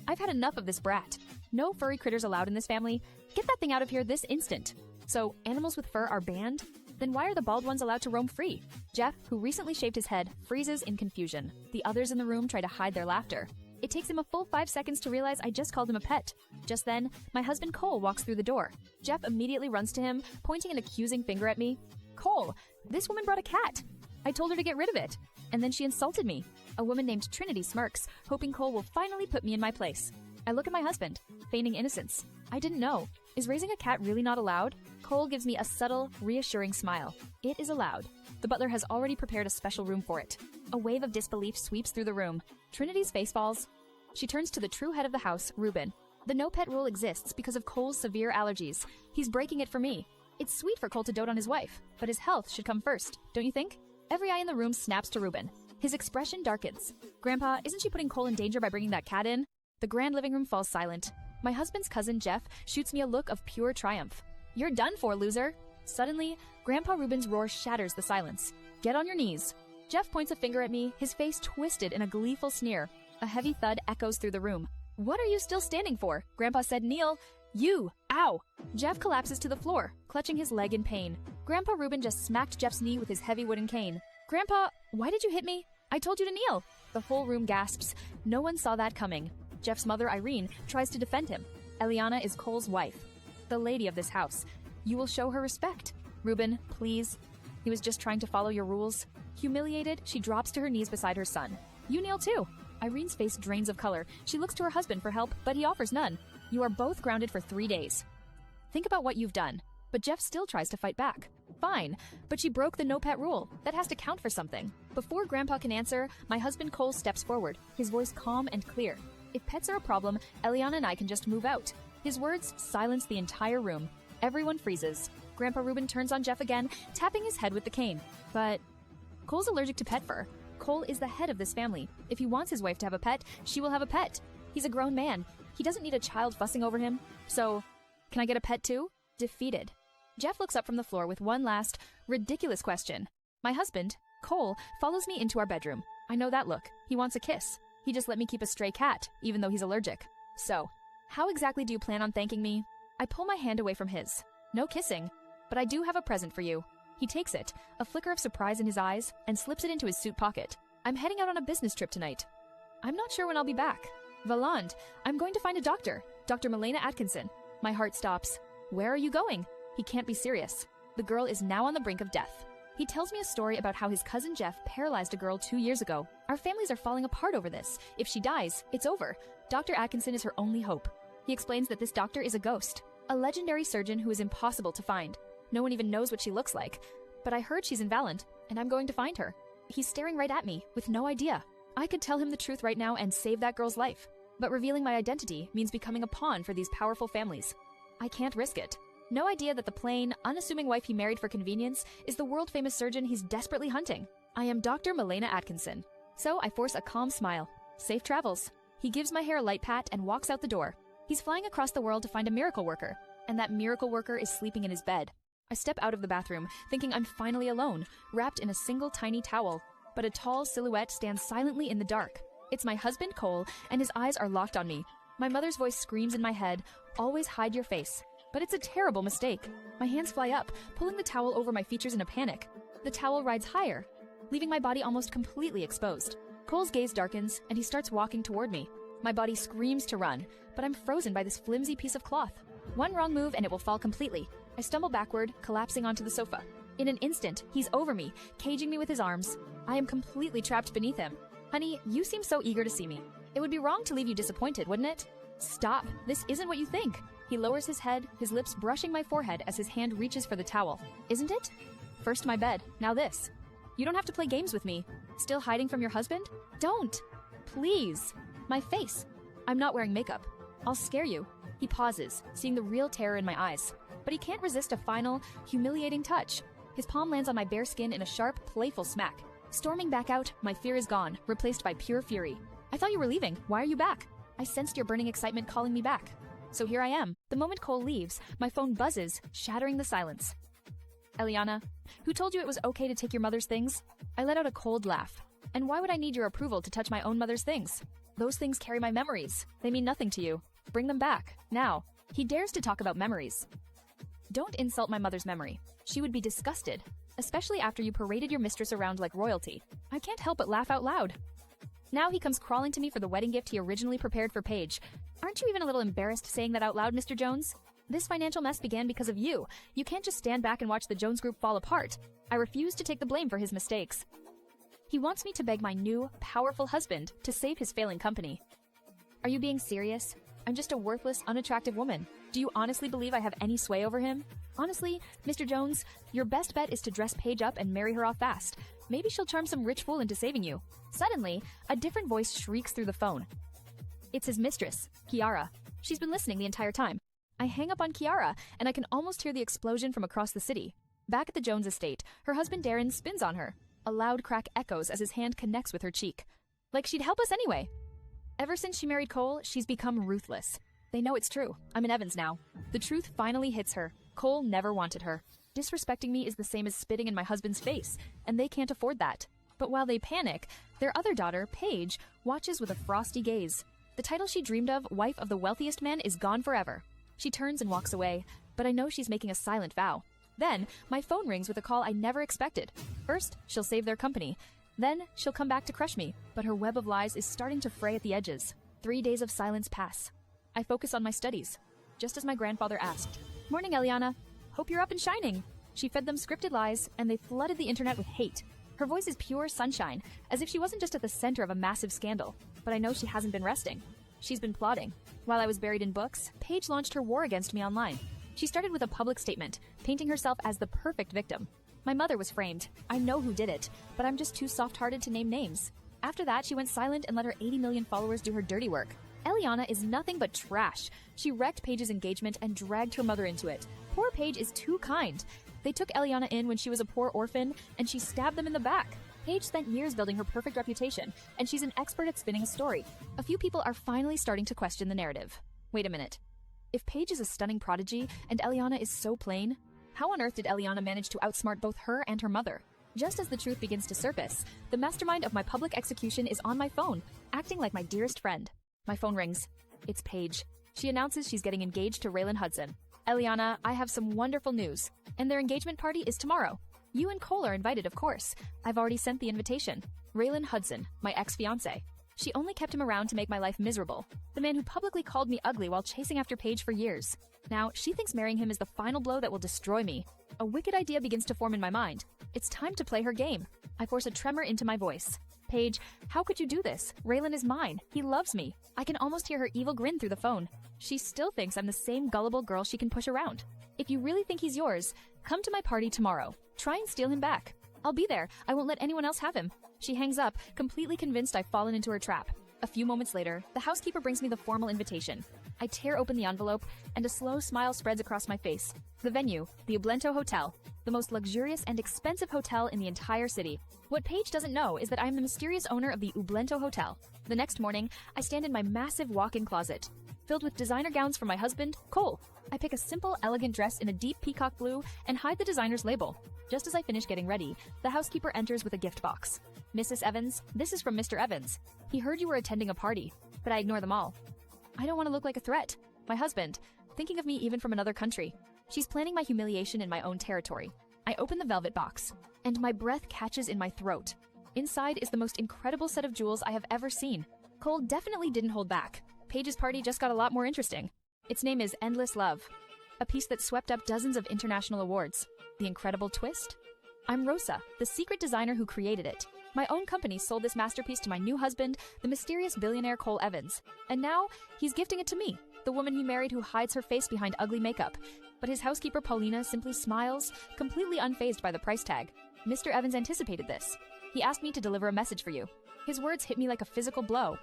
I've had enough of this brat. No furry critters allowed in this family. Get that thing out of here this instant. So, animals with fur are banned? Then why are the bald ones allowed to roam free? Jeff, who recently shaved his head, freezes in confusion. The others in the room try to hide their laughter. It takes him a full 5 seconds to realize I just called him a pet. Just then, my husband Cole walks through the door. Jeff immediately runs to him, pointing an accusing finger at me. Cole, this woman brought a cat. I told her to get rid of it. And then she insulted me. A woman named Trinity smirks, hoping Cole will finally put me in my place. I look at my husband, feigning innocence. I didn't know. Is raising a cat really not allowed? Cole gives me a subtle, reassuring smile. It is allowed. The butler has already prepared a special room for it. A wave of disbelief sweeps through the room. Trinity's face falls. She turns to the true head of the house, Ruben. The no-pet rule exists because of Cole's severe allergies. He's breaking it for me. It's sweet for Cole to dote on his wife, but his health should come first, don't you think? Every eye in the room snaps to Ruben. His expression darkens. Grandpa, isn't she putting Cole in danger by bringing that cat in? The grand living room falls silent. My husband's cousin, Jeff, shoots me a look of pure triumph. You're done for, loser. Suddenly, Grandpa Ruben's roar shatters the silence. Get on your knees. Jeff points a finger at me, his face twisted in a gleeful sneer. A heavy thud echoes through the room. What are you still standing for? Grandpa said kneel. You! Ow! Jeff collapses to the floor, clutching his leg in pain. Grandpa Ruben just smacked Jeff's knee with his heavy wooden cane. Grandpa, why did you hit me? I told you to kneel. The whole room gasps. No one saw that coming. Jeff's mother, Irene, tries to defend him. Elliana is Cole's wife, the lady of this house. You will show her respect. Ruben, please. He was just trying to follow your rules. Humiliated, she drops to her knees beside her son. You kneel too. Irene's face drains of color. She looks to her husband for help, but he offers none. You are both grounded for 3 days. Think about what you've done. But Jeff still tries to fight back. Fine, but she broke the no-pet rule. That has to count for something. Before Grandpa can answer, my husband Cole steps forward, his voice calm and clear. If pets are a problem, Elliana and I can just move out. His words silence the entire room. Everyone freezes. Grandpa Ruben turns on Jeff again, tapping his head with the cane. But Cole's allergic to pet fur. Cole is the head of this family. If he wants his wife to have a pet, she will have a pet. He's a grown man. He doesn't need a child fussing over him. So, can I get a pet too? Defeated. Jeff looks up from the floor with one last, ridiculous question. My husband, Cole, follows me into our bedroom. I know that look. He wants a kiss. He just let me keep a stray cat, even though he's allergic. So, how exactly do you plan on thanking me? I pull my hand away from his. No kissing, but I do have a present for you. He takes it, a flicker of surprise in his eyes, and slips it into his suit pocket. I'm heading out on a business trip tonight. I'm not sure when I'll be back. Valand, I'm going to find a doctor, Dr. Milena Atkinson. My heart stops. Where are you going? He can't be serious. The girl is now on the brink of death. He tells me a story about how his cousin Jeff paralyzed a girl 2 years ago. Our families are falling apart over this. If she dies, it's over. Dr. Atkinson is her only hope. He explains that this doctor is a ghost, a legendary surgeon who is impossible to find. No one even knows what she looks like. But I heard she's in Valand, and I'm going to find her. He's staring right at me, with no idea. I could tell him the truth right now and save that girl's life. But revealing my identity means becoming a pawn for these powerful families. I can't risk it. No idea that the plain, unassuming wife he married for convenience is the world-famous surgeon he's desperately hunting. I am Dr. Milena Atkinson. So I force a calm smile. Safe travels. He gives my hair a light pat and walks out the door. He's flying across the world to find a miracle worker, and that miracle worker is sleeping in his bed. I step out of the bathroom, thinking I'm finally alone, wrapped in a single tiny towel. But a tall silhouette stands silently in the dark. It's my husband, Cole, and his eyes are locked on me. My mother's voice screams in my head, "Always hide your face." But it's a terrible mistake. My hands fly up, pulling the towel over my features in a panic. The towel rides higher, leaving my body almost completely exposed. Cole's gaze darkens, and he starts walking toward me. My body screams to run, but I'm frozen by this flimsy piece of cloth. One wrong move and it will fall completely. I stumble backward, collapsing onto the sofa. In an instant, he's over me, caging me with his arms. I am completely trapped beneath him. Honey, you seem so eager to see me. It would be wrong to leave you disappointed, wouldn't it? Stop. This isn't what you think. He lowers his head, his lips brushing my forehead as his hand reaches for the towel. Isn't it? First my bed, now this. You don't have to play games with me. Still hiding from your husband? Don't. Please. My face. I'm not wearing makeup. I'll scare you. He pauses, seeing the real terror in my eyes. But he can't resist a final, humiliating touch. His palm lands on my bare skin in a sharp, playful smack. Storming back out, my fear is gone, replaced by pure fury. I thought you were leaving. Why are you back? I sensed your burning excitement calling me back. So here I am. The moment Cole leaves, my phone buzzes, shattering the silence. Elliana, who told you it was okay to take your mother's things? I let out a cold laugh. And why would I need your approval to touch my own mother's things? Those things carry my memories. They mean nothing to you. Bring them back, now. He dares to talk about memories. Don't insult my mother's memory. She would be disgusted, especially after you paraded your mistress around like royalty. I can't help but laugh out loud. Now he comes crawling to me for the wedding gift he originally prepared for Paige. Aren't you even a little embarrassed saying that out loud, Mr. Jones? This financial mess began because of you. You can't just stand back and watch the Jones Group fall apart. I refuse to take the blame for his mistakes. He wants me to beg my new, powerful husband to save his failing company. Are you being serious? I'm just a worthless, unattractive woman. Do you honestly believe I have any sway over him? Honestly, Mr. Jones, your best bet is to dress Paige up and marry her off fast. Maybe she'll charm some rich fool into saving you. Suddenly, a different voice shrieks through the phone. It's his mistress, Kiara. She's been listening the entire time. I hang up on Kiara, and I can almost hear the explosion from across the city. Back at the Jones estate, her husband Darren spins on her. A loud crack echoes as his hand connects with her cheek. Like she'd help us anyway. Ever since she married Cole, she's become ruthless. They know it's true. I'm in Evans now. The truth finally hits her. Cole never wanted her. Disrespecting me is the same as spitting in my husband's face, and they can't afford that. But while they panic, their other daughter, Paige, watches with a frosty gaze. The title she dreamed of, wife of the wealthiest man, is gone forever. She turns and walks away, but I know she's making a silent vow. Then, my phone rings with a call I never expected. First, she'll save their company. Then, she'll come back to crush me, but her web of lies is starting to fray at the edges. 3 days of silence pass. I focus on my studies, just as my grandfather asked. Morning, Elliana. Hope you're up and shining. She fed them scripted lies, and they flooded the internet with hate. Her voice is pure sunshine, as if she wasn't just at the center of a massive scandal. But I know she hasn't been resting. She's been plotting. While I was buried in books, Paige launched her war against me online. She started with a public statement, painting herself as the perfect victim. My mother was framed. I know who did it, but I'm just too soft-hearted to name names. After that, she went silent and let her 80 million followers do her dirty work. Elliana is nothing but trash. She wrecked Paige's engagement and dragged her mother into it. Poor Paige is too kind. They took Elliana in when she was a poor orphan, and she stabbed them in the back. Paige spent years building her perfect reputation, and she's an expert at spinning a story. A few people are finally starting to question the narrative. Wait a minute. If Paige is a stunning prodigy, and Elliana is so plain, how on earth did Elliana manage to outsmart both her and her mother? Just as the truth begins to surface, the mastermind of my public execution is on my phone, acting like my dearest friend. My phone rings. It's Paige. She announces she's getting engaged to Raylan Hudson. Elliana, I have some wonderful news, and their engagement party is tomorrow. You and Cole are invited, of course. I've already sent the invitation. Raylan Hudson, my ex-fiancé. She only kept him around to make my life miserable. The man who publicly called me ugly while chasing after Paige for years. Now, she thinks marrying him is the final blow that will destroy me. A wicked idea begins to form in my mind. It's time to play her game. I force a tremor into my voice. Paige, how could you do this? Raylan is mine. He loves me. I can almost hear her evil grin through the phone. She still thinks I'm the same gullible girl she can push around. If you really think he's yours, come to my party tomorrow. Try and steal him back. I'll be there. I won't let anyone else have him. She hangs up, completely convinced I've fallen into her trap. A few moments later, the housekeeper brings me the formal invitation. I tear open the envelope, and a slow smile spreads across my face. The venue, the Ublento Hotel, the most luxurious and expensive hotel in the entire city. What Paige doesn't know is that I'm the mysterious owner of the Ublento Hotel. The next morning, I stand in my massive walk-in closet, filled with designer gowns for my husband, Cole. I pick a simple, elegant dress in a deep peacock blue and hide the designer's label. Just as I finish getting ready, the housekeeper enters with a gift box. Mrs. Evans, this is from Mr. Evans. He heard you were attending a party, but I ignore them all. I don't want to look like a threat. My husband, thinking of me even from another country. She's planning my humiliation in my own territory. I open the velvet box, and my breath catches in my throat. Inside is the most incredible set of jewels I have ever seen. Cole definitely didn't hold back. Paige's party just got a lot more interesting. Its name is Endless Love, a piece that swept up dozens of international awards. The incredible twist? I'm Rosa, the secret designer who created it. My own company sold this masterpiece to my new husband, the mysterious billionaire Cole Evans. And now, he's gifting it to me, the woman he married who hides her face behind ugly makeup. But his housekeeper Paulina simply smiles, completely unfazed by the price tag. Mr. Evans anticipated this. He asked me to deliver a message for you. His words hit me like a physical blow.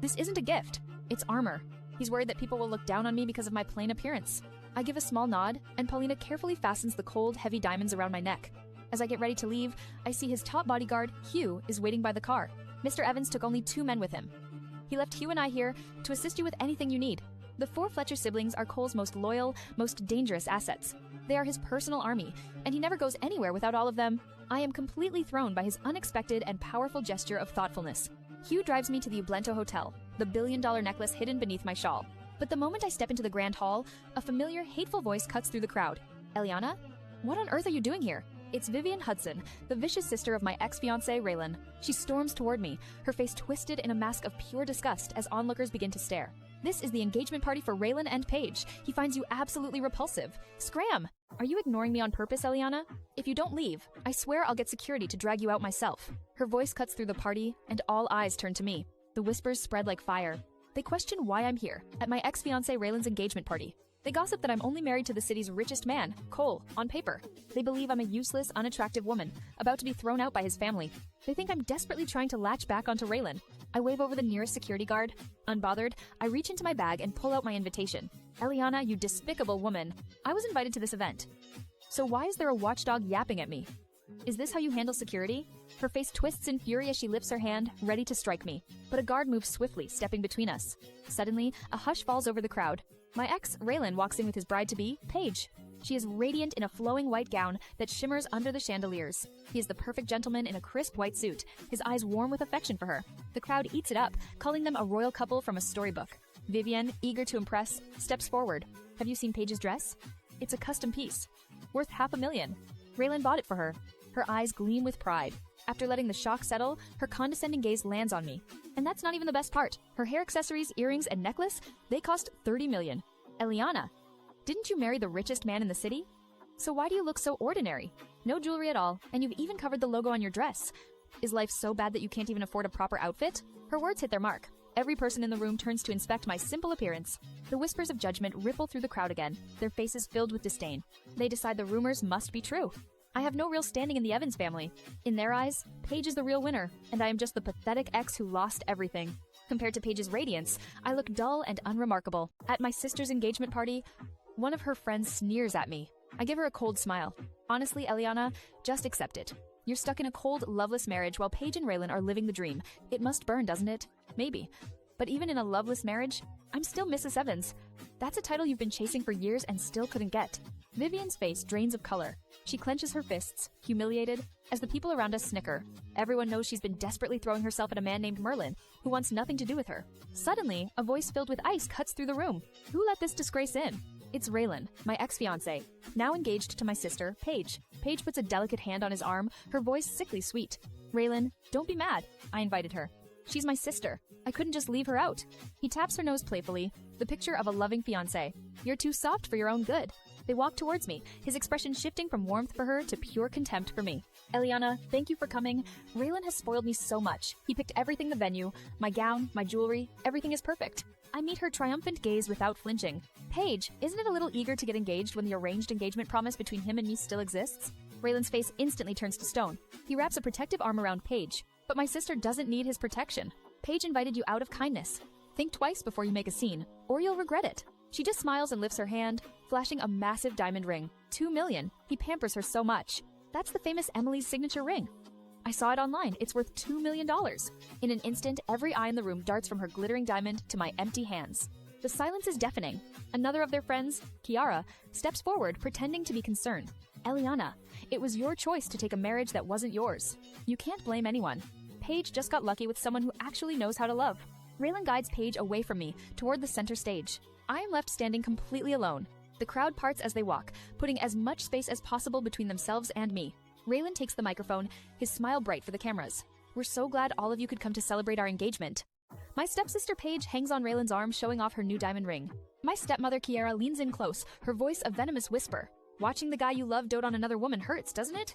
This isn't a gift, it's armor. He's worried that people will look down on me because of my plain appearance. I give a small nod, and Paulina carefully fastens the cold, heavy diamonds around my neck. As I get ready to leave, I see his top bodyguard, Hugh, is waiting by the car. Mr. Evans took only 2 men with him. He left Hugh and I here to assist you with anything you need. The 4 Fletcher siblings are Cole's most loyal, most dangerous assets. They are his personal army, and he never goes anywhere without all of them. I am completely thrown by his unexpected and powerful gesture of thoughtfulness. Hugh drives me to the Ublento Hotel, the billion-dollar necklace hidden beneath my shawl. But the moment I step into the grand hall, a familiar, hateful voice cuts through the crowd. Elliana? What on earth are you doing here? It's Vivian Hudson, the vicious sister of my ex-fiancé, Raylan. She storms toward me, her face twisted in a mask of pure disgust as onlookers begin to stare. This is the engagement party for Raylan and Paige. He finds you absolutely repulsive. Scram! Are you ignoring me on purpose, Elliana? If you don't leave, I swear I'll get security to drag you out myself. Her voice cuts through the party, and all eyes turn to me. The whispers spread like fire. They question why I'm here, at my ex-fiancé Raylan's engagement party. They gossip that I'm only married to the city's richest man, Cole, on paper. They believe I'm a useless, unattractive woman, about to be thrown out by his family. They think I'm desperately trying to latch back onto Raylan. I wave over the nearest security guard. Unbothered, I reach into my bag and pull out my invitation. Elliana, you despicable woman. I was invited to this event. So why is there a watchdog yapping at me? Is this how you handle security? Her face twists in fury as she lifts her hand, ready to strike me. But a guard moves swiftly, stepping between us. Suddenly, a hush falls over the crowd. My ex, Raylan, walks in with his bride-to-be, Paige. She is radiant in a flowing white gown that shimmers under the chandeliers. He is the perfect gentleman in a crisp white suit, his eyes warm with affection for her. The crowd eats it up, calling them a royal couple from a storybook. Vivian, eager to impress, steps forward. Have you seen Paige's dress? It's a custom piece, worth $500,000. Raylan bought it for her. Her eyes gleam with pride. After letting the shock settle, her condescending gaze lands on me. And that's not even the best part. Her hair accessories, earrings, and necklace, they cost $30 million. Elliana, didn't you marry the richest man in the city? So why do you look so ordinary? No jewelry at all, and you've even covered the logo on your dress. Is life so bad that you can't even afford a proper outfit? Her words hit their mark. Every person in the room turns to inspect my simple appearance. The whispers of judgment ripple through the crowd again, their faces filled with disdain. They decide the rumors must be true. I have no real standing in the Evans family. In their eyes, Paige is the real winner, and I am just the pathetic ex who lost everything. Compared to Paige's radiance, I look dull and unremarkable. At my sister's engagement party, one of her friends sneers at me. I give her a cold smile. Honestly, Elliana, just accept it. You're stuck in a cold, loveless marriage while Paige and Raylan are living the dream. It must burn, doesn't it? Maybe. But even in a loveless marriage, I'm still Mrs. Evans. That's a title you've been chasing for years and still couldn't get. Vivian's face drains of color. She clenches her fists, humiliated, as the people around us snicker. Everyone knows she's been desperately throwing herself at a man named Merlin, who wants nothing to do with her. Suddenly, a voice filled with ice cuts through the room. Who let this disgrace in? It's Raylan, my ex-fiancé, now engaged to my sister, Paige. Paige puts a delicate hand on his arm, her voice sickly sweet. Raylan, don't be mad. I invited her. She's my sister. I couldn't just leave her out. He taps her nose playfully, the picture of a loving fiancé. You're too soft for your own good. They walk towards me, his expression shifting from warmth for her to pure contempt for me. Elliana, thank you for coming. Raylan has spoiled me so much. He picked everything the venue, my gown, my jewelry, everything is perfect. I meet her triumphant gaze without flinching. Paige, isn't it a little eager to get engaged when the arranged engagement promise between him and me still exists? Raylan's face instantly turns to stone. He wraps a protective arm around Paige, but my sister doesn't need his protection. Paige invited you out of kindness. Think twice before you make a scene, or you'll regret it. She just smiles and lifts her hand, flashing a massive diamond ring. $2 million. He pampers her so much. That's the famous Emily's signature ring. I saw it online. It's worth $2 million. In an instant, every eye in the room darts from her glittering diamond to my empty hands. The silence is deafening. Another of their friends, Kiara, steps forward, pretending to be concerned. Elliana, it was your choice to take a marriage that wasn't yours. You can't blame anyone. Paige just got lucky with someone who actually knows how to love. Raylan guides Paige away from me, toward the center stage. I am left standing completely alone. The crowd parts as they walk, putting as much space as possible between themselves and me. Raylan takes the microphone, his smile bright for the cameras. We're so glad all of you could come to celebrate our engagement. My stepsister Paige hangs on Raylan's arm, showing off her new diamond ring. My stepmother Kiara leans in close, her voice a venomous whisper. Watching the guy you love dote on another woman hurts, doesn't it?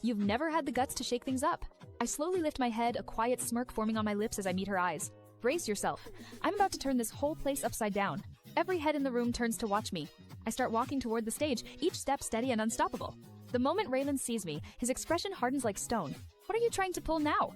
You've never had the guts to shake things up. I slowly lift my head, a quiet smirk forming on my lips as I meet her eyes. Brace yourself. I'm about to turn this whole place upside down. Every head in the room turns to watch me. I start walking toward the stage, each step steady and unstoppable. The moment Raylan sees me, his expression hardens like stone. What are you trying to pull now?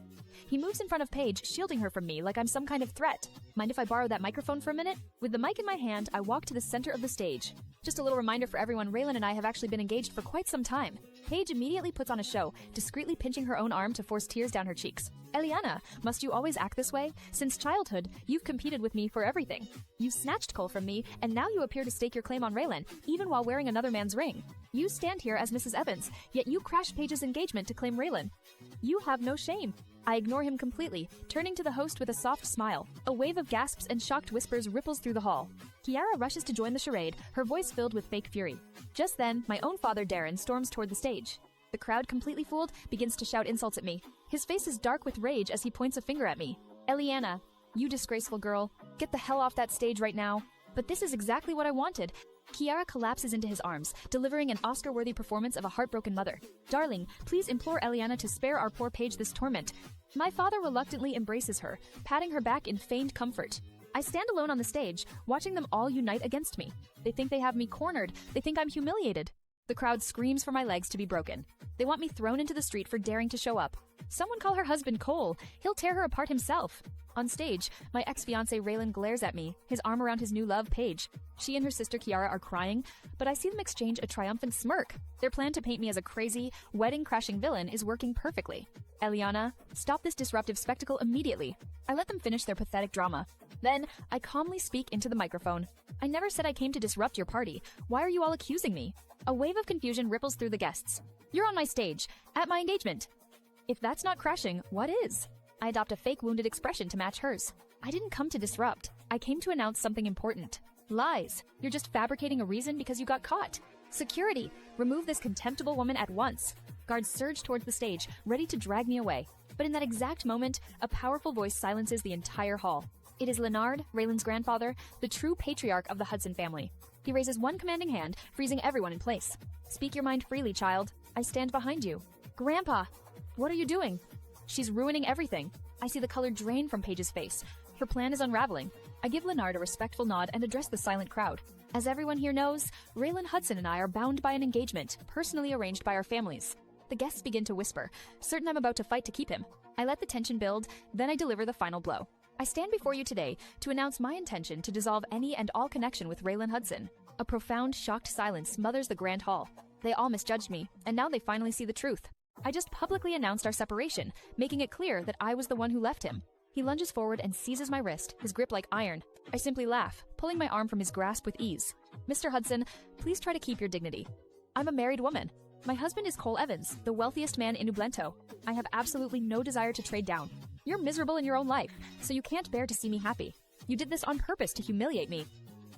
He moves in front of Paige, shielding her from me like I'm some kind of threat. Mind if I borrow that microphone for a minute? With the mic in my hand, I walk to the center of the stage. Just a little reminder for everyone, Raylan and I have actually been engaged for quite some time. Paige immediately puts on a show, discreetly pinching her own arm to force tears down her cheeks. Elliana, must you always act this way? Since childhood, you've competed with me for everything. You snatched Cole from me, and now you appear to stake your claim on Raylan, even while wearing another man's ring. You stand here as Mrs. Evans, yet you crash Paige's engagement to claim Raylan. You have no shame. I ignore him completely, turning to the host with a soft smile. A wave of gasps and shocked whispers ripples through the hall. Kiara rushes to join the charade, her voice filled with fake fury. Just then, my own father Darren storms toward the stage. The crowd, completely fooled, begins to shout insults at me. His face is dark with rage as he points a finger at me. Elliana, you disgraceful girl, get the hell off that stage right now. But this is exactly what I wanted. Kiara collapses into his arms, delivering an Oscar-worthy performance of a heartbroken mother. Darling, please implore Elliana to spare our poor Paige this torment. My father reluctantly embraces her, patting her back in feigned comfort. I stand alone on the stage, watching them all unite against me. They think they have me cornered. They think I'm humiliated. The crowd screams for my legs to be broken. They want me thrown into the street for daring to show up. Someone call her husband Cole. He'll tear her apart himself. On stage, my ex-fiancé Raylan glares at me, his arm around his new love, Paige. She and her sister Kiara are crying, but I see them exchange a triumphant smirk. Their plan to paint me as a crazy, wedding-crashing villain is working perfectly. Elliana, stop this disruptive spectacle immediately. I let them finish their pathetic drama. Then, I calmly speak into the microphone. I never said I came to disrupt your party. Why are you all accusing me? A wave of confusion ripples through the guests. You're on my stage, at my engagement. If that's not crashing, what is? I adopt a fake wounded expression to match hers. I didn't come to disrupt. I came to announce something important. Lies. You're just fabricating a reason because you got caught. Security. Remove this contemptible woman at once. Guards surge towards the stage, ready to drag me away. But in that exact moment, a powerful voice silences the entire hall. It is Leonard, Raylan's grandfather, the true patriarch of the Hudson family. He raises one commanding hand, freezing everyone in place. Speak your mind freely, child. I stand behind you. Grandpa, what are you doing? She's ruining everything. I see the color drain from Paige's face. Her plan is unraveling. I give Leonard a respectful nod and address the silent crowd. As everyone here knows, Raylan Hudson and I are bound by an engagement, personally arranged by our families. The guests begin to whisper, certain I'm about to fight to keep him. I let the tension build, then I deliver the final blow. I stand before you today to announce my intention to dissolve any and all connection with Raylan Hudson. A profound, shocked silence smothers the grand hall. They all misjudged me, and now they finally see the truth. I just publicly announced our separation, making it clear that I was the one who left him. He lunges forward and seizes my wrist, his grip like iron. I simply laugh, pulling my arm from his grasp with ease. Mr. Hudson, please try to keep your dignity. I'm a married woman. My husband is Cole Evans, the wealthiest man in New Blento. I have absolutely no desire to trade down. You're miserable in your own life, so you can't bear to see me happy. You did this on purpose to humiliate me.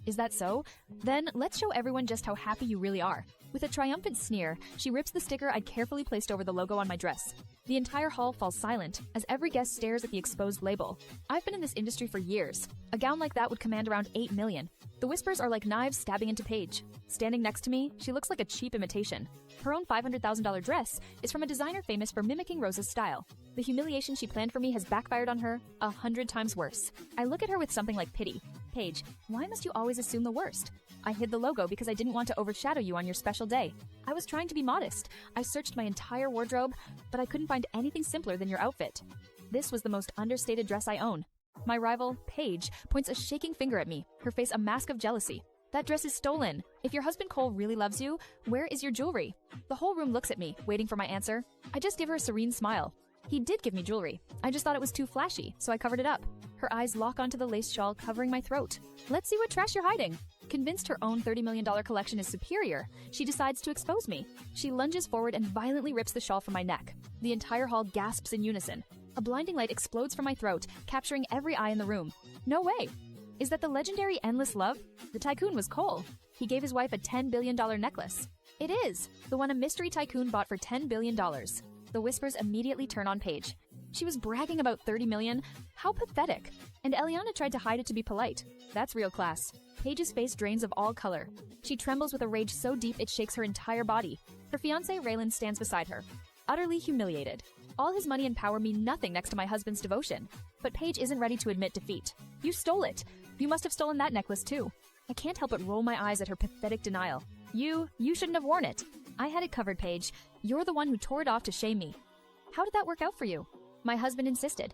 Is that so? Then let's show everyone just how happy you really are. With a triumphant sneer, she rips the sticker I'd carefully placed over the logo on my dress. The entire hall falls silent as every guest stares at the exposed label. I've been in this industry for years. A gown like that would command around $8 million. The whispers are like knives stabbing into Paige. Standing next to me, she looks like a cheap imitation. Her own $500,000 dress is from a designer famous for mimicking Rose's style. The humiliation she planned for me has backfired on her 100 times worse. I look at her with something like pity. Paige, why must you always assume the worst? I hid the logo because I didn't want to overshadow you on your special day. I was trying to be modest. I searched my entire wardrobe, but I couldn't find anything simpler than your outfit. This was the most understated dress I own. My rival, Paige, points a shaking finger at me, her face a mask of jealousy. That dress is stolen. If your husband Cole really loves you, where is your jewelry? The whole room looks at me, waiting for my answer. I just give her a serene smile. He did give me jewelry. I just thought it was too flashy, so I covered it up. Her eyes lock onto the lace shawl covering my throat. Let's see what trash you're hiding. Convinced her own $30 million collection is superior, she decides to expose me. She lunges forward and violently rips the shawl from my neck. The entire hall gasps in unison. A blinding light explodes from my throat, capturing every eye in the room. No way! Is that the legendary endless love? The tycoon was Cole. He gave his wife a $10 billion necklace. It is! The one a mystery tycoon bought for $10 billion. The whispers immediately turn on Paige. She was bragging about 30 million. How pathetic. And Elliana tried to hide it to be polite. That's real class. Paige's face drains of all color. She trembles with a rage so deep it shakes her entire body. Her fiancé Raylan stands beside her, utterly humiliated. All his money and power mean nothing next to my husband's devotion. But Paige isn't ready to admit defeat. You stole it. You must have stolen that necklace too. I can't help but roll my eyes at her pathetic denial. You shouldn't have worn it. I had it covered, Paige. You're the one who tore it off to shame me. How did that work out for you? My husband insisted.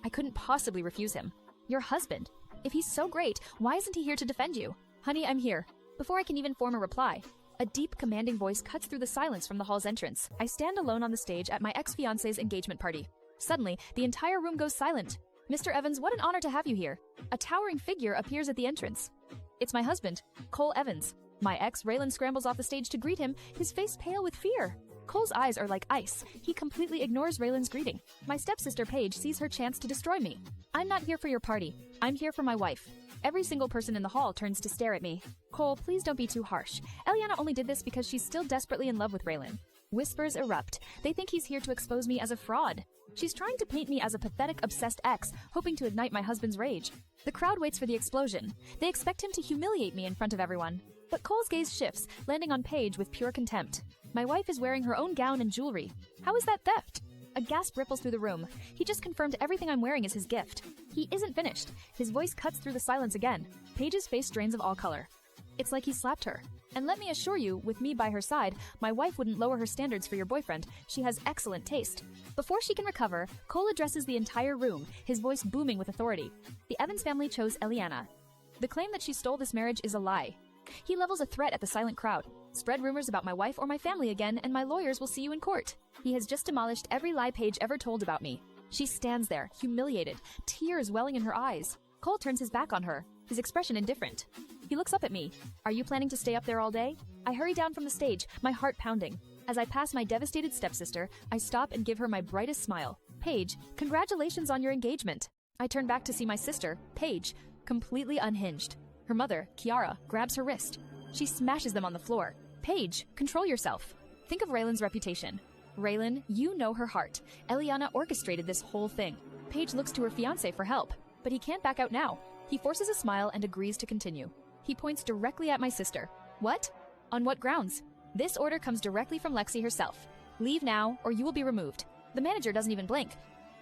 I couldn't possibly refuse him. Your husband? If he's so great, why isn't he here to defend you? Honey, I'm here. Before I can even form a reply, a deep, commanding voice cuts through the silence from the hall's entrance. I stand alone on the stage at my ex-fiancé's engagement party. Suddenly, the entire room goes silent. Mr. Evans, what an honor to have you here. A towering figure appears at the entrance. It's my husband, Cole Evans. My ex, Raylan, scrambles off the stage to greet him, his face pale with fear. Cole's eyes are like ice. He completely ignores Raylan's greeting. My stepsister Paige sees her chance to destroy me. I'm not here for your party. I'm here for my wife. Every single person in the hall turns to stare at me. Cole, please don't be too harsh. Elliana only did this because she's still desperately in love with Raylan. Whispers erupt. They think he's here to expose me as a fraud. She's trying to paint me as a pathetic, obsessed ex, hoping to ignite my husband's rage. The crowd waits for the explosion. They expect him to humiliate me in front of everyone. But Cole's gaze shifts, landing on Paige with pure contempt. My wife is wearing her own gown and jewelry. How is that theft? A gasp ripples through the room. He just confirmed everything I'm wearing is his gift. He isn't finished. His voice cuts through the silence again. Paige's face drains of all color. It's like he slapped her. And let me assure you, with me by her side, my wife wouldn't lower her standards for your boyfriend. She has excellent taste. Before she can recover, Cole addresses the entire room, his voice booming with authority. The Evans family chose Elliana. The claim that she stole this marriage is a lie. He levels a threat at the silent crowd. Spread rumors about my wife or my family again, and my lawyers will see you in court. He has just demolished every lie Paige ever told about me. She stands there, humiliated, tears welling in her eyes. Cole turns his back on her, his expression indifferent. He looks up at me. Are you planning to stay up there all day? I hurry down from the stage, my heart pounding. As I pass my devastated stepsister, I stop and give her my brightest smile. Paige, congratulations on your engagement. I turn back to see my sister, Paige, completely unhinged. Her mother, Kiara, grabs her wrist. She smashes them on the floor. Paige, control yourself. Think of Raylan's reputation. Raylan, you know her heart. Elliana orchestrated this whole thing. Paige looks to her fiancé for help, but he can't back out now. He forces a smile and agrees to continue. He points directly at my sister. What? On what grounds? This order comes directly from Lexi herself. Leave now, or you will be removed. The manager doesn't even blink.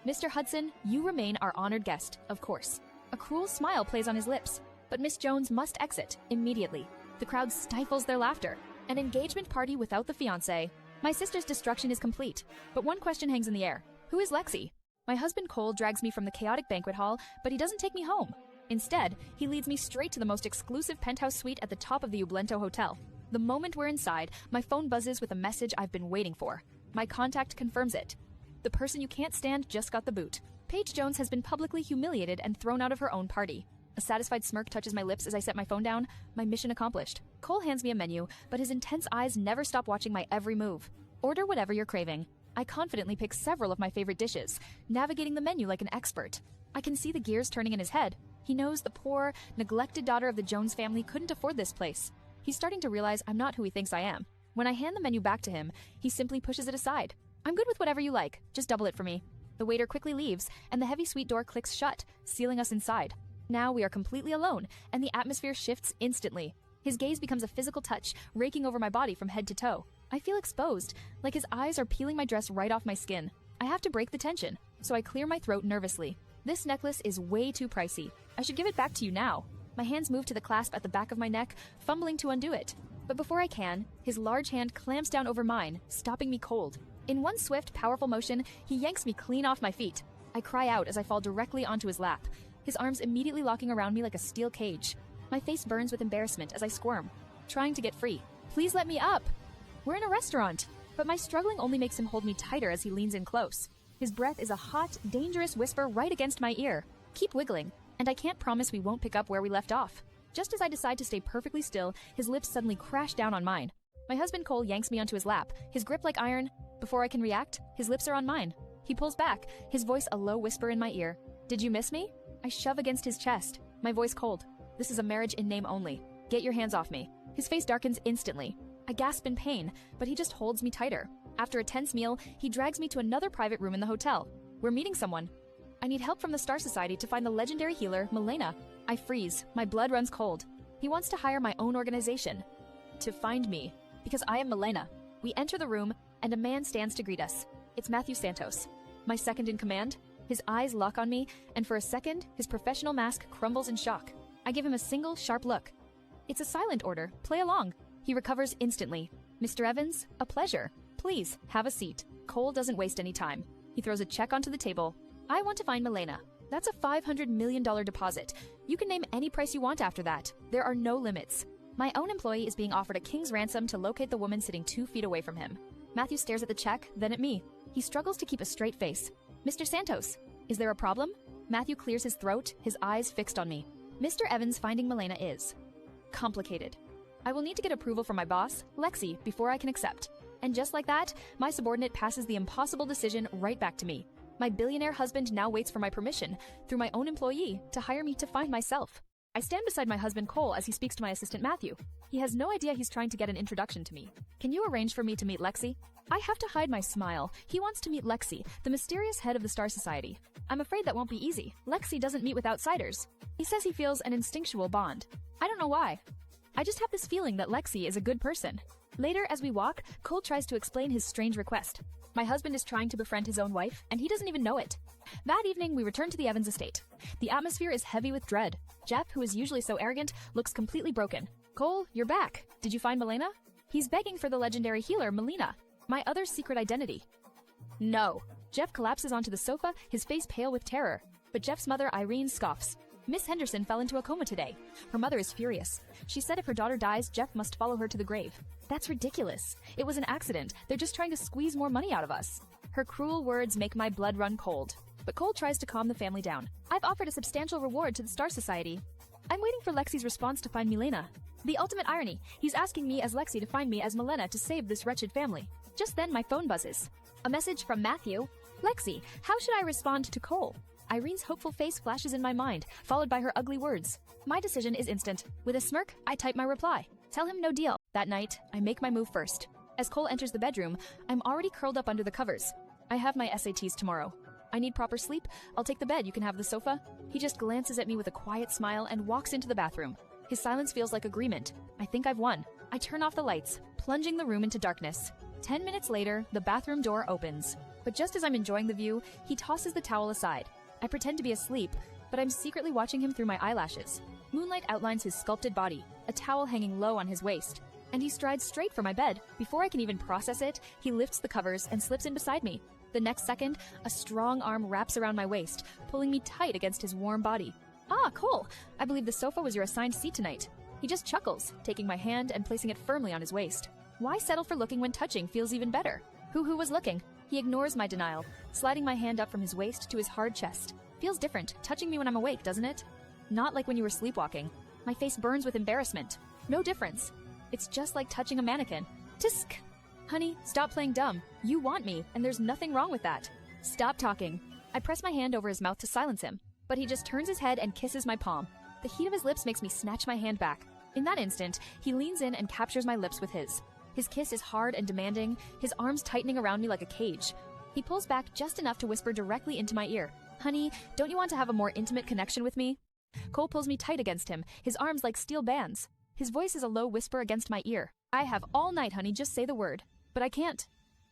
Mr. Hudson, you remain our honored guest, of course. A cruel smile plays on his lips, but Miss Jones must exit immediately. The crowd stifles their laughter. An engagement party without the fiancé. My sister's destruction is complete, but one question hangs in the air. Who is Lexi? My husband Cole drags me from the chaotic banquet hall, but he doesn't take me home. Instead, he leads me straight to the most exclusive penthouse suite at the top of the Ublento Hotel. The moment we're inside, my phone buzzes with a message I've been waiting for. My contact confirms it. The person you can't stand just got the boot. Paige Jones has been publicly humiliated and thrown out of her own party. A satisfied smirk touches my lips as I set my phone down. My mission accomplished. Cole hands me a menu, but his intense eyes never stop watching my every move. Order whatever you're craving. I confidently pick several of my favorite dishes, navigating the menu like an expert. I can see the gears turning in his head. He knows the poor, neglected daughter of the Jones family couldn't afford this place. He's starting to realize I'm not who he thinks I am. When I hand the menu back to him, he simply pushes it aside. I'm good with whatever you like. Just double it for me. The waiter quickly leaves, and the heavy suite door clicks shut, sealing us inside. Now we are completely alone, and the atmosphere shifts instantly. His gaze becomes a physical touch, raking over my body from head to toe. I feel exposed, like his eyes are peeling my dress right off my skin. I have to break the tension, so I clear my throat nervously. This necklace is way too pricey. I should give it back to you now. My hands move to the clasp at the back of my neck, fumbling to undo it. But before I can, his large hand clamps down over mine, stopping me cold. In one swift, powerful motion, he yanks me clean off my feet. I cry out as I fall directly onto his lap, his arms immediately locking around me like a steel cage. My face burns with embarrassment as I squirm, trying to get free. Please let me up! We're in a restaurant! But my struggling only makes him hold me tighter as he leans in close. His breath is a hot, dangerous whisper right against my ear. Keep wiggling, and I can't promise we won't pick up where we left off. Just as I decide to stay perfectly still, his lips suddenly crash down on mine. My husband Cole yanks me onto his lap, his grip like iron. Before I can react, his lips are on mine. He pulls back, his voice a low whisper in my ear. Did you miss me? I shove against his chest. My voice cold. This is a marriage in name only. Get your hands off me. His face darkens instantly. I gasp in pain, but he just holds me tighter. After a tense meal, he drags me to another private room in the hotel. We're meeting someone. I need help from the Star Society to find the legendary healer, Elliana. I freeze. My blood runs cold. He wants to hire my own organization. To find me. Because I am Elliana. We enter the room, and a man stands to greet us. It's Matthew Santos. My second in command. His eyes lock on me, and for a second, his professional mask crumbles in shock. I give him a single, sharp look. It's a silent order. Play along. He recovers instantly. Mr. Evans, a pleasure. Please, have a seat. Cole doesn't waste any time. He throws a check onto the table. I want to find Elliana. That's a $500 million deposit. You can name any price you want after that. There are no limits. My own employee is being offered a king's ransom to locate the woman sitting 2 feet away from him. Matthew stares at the check, then at me. He struggles to keep a straight face. Mr. Santos, is there a problem? Matthew clears his throat, his eyes fixed on me. Mr. Evans finding Elliana is complicated. I will need to get approval from my boss, Lexi, before I can accept. And just like that, my subordinate passes the impossible decision right back to me. My billionaire husband now waits for my permission, through my own employee, to hire me to find myself. I stand beside my husband Cole as he speaks to my assistant Matthew. He has no idea he's trying to get an introduction to me. Can you arrange for me to meet Lexi? I have to hide my smile. He wants to meet Lexi, the mysterious head of the Star Society. I'm afraid that won't be easy. Lexi doesn't meet with outsiders. He says he feels an instinctual bond. I don't know why. I just have this feeling that Lexi is a good person. Later, as we walk, Cole tries to explain his strange request. My husband is trying to befriend his own wife, and he doesn't even know it. That evening, we return to the Evans estate. The atmosphere is heavy with dread. Jeff, who is usually so arrogant, looks completely broken. Cole, you're back. Did you find Elliana? He's begging for the legendary healer, Elliana, my other secret identity. No. Jeff collapses onto the sofa, his face pale with terror. But Jeff's mother, Irene, scoffs. Miss Henderson fell into a coma today. Her mother is furious. She said if her daughter dies, Jeff must follow her to the grave. That's ridiculous. It was an accident. They're just trying to squeeze more money out of us. Her cruel words make my blood run cold. But Cole tries to calm the family down. I've offered a substantial reward to the Star Society. I'm waiting for Lexi's response to find Elliana. The ultimate irony. He's asking me as Lexi to find me as Elliana to save this wretched family. Just then my phone buzzes. A message from Matthew. Lexi, how should I respond to Cole? Irene's hopeful face flashes in my mind, followed by her ugly words. My decision is instant. With a smirk, I type my reply. Tell him no deal. That night, I make my move first. As Cole enters the bedroom, I'm already curled up under the covers. I have my SATs tomorrow. I need proper sleep. I'll take the bed. You can have the sofa. He just glances at me with a quiet smile and walks into the bathroom. His silence feels like agreement. I think I've won. I turn off the lights, plunging the room into darkness. 10 minutes later, the bathroom door opens. But just as I'm enjoying the view, he tosses the towel aside. I pretend to be asleep, but I'm secretly watching him through my eyelashes. Moonlight outlines his sculpted body, a towel hanging low on his waist. And he strides straight for my bed. Before I can even process it, he lifts the covers and slips in beside me. The next second, a strong arm wraps around my waist, pulling me tight against his warm body. Ah, Cole, I believe the sofa was your assigned seat tonight. He just chuckles, taking my hand and placing it firmly on his waist. Why settle for looking when touching feels even better? Who was looking? He ignores my denial, sliding my hand up from his waist to his hard chest. Feels different, touching me when I'm awake, doesn't it? Not like when you were sleepwalking. My face burns with embarrassment. No difference. It's just like touching a mannequin. Tisk! Honey, stop playing dumb. You want me, and there's nothing wrong with that. Stop talking. I press my hand over his mouth to silence him, but he just turns his head and kisses my palm. The heat of his lips makes me snatch my hand back. In that instant, he leans in and captures my lips with his. His kiss is hard and demanding, his arms tightening around me like a cage. He pulls back just enough to whisper directly into my ear. Honey, don't you want to have a more intimate connection with me? Cole pulls me tight against him, his arms like steel bands. His voice is a low whisper against my ear. I have all night, honey, just say the word. But I can't.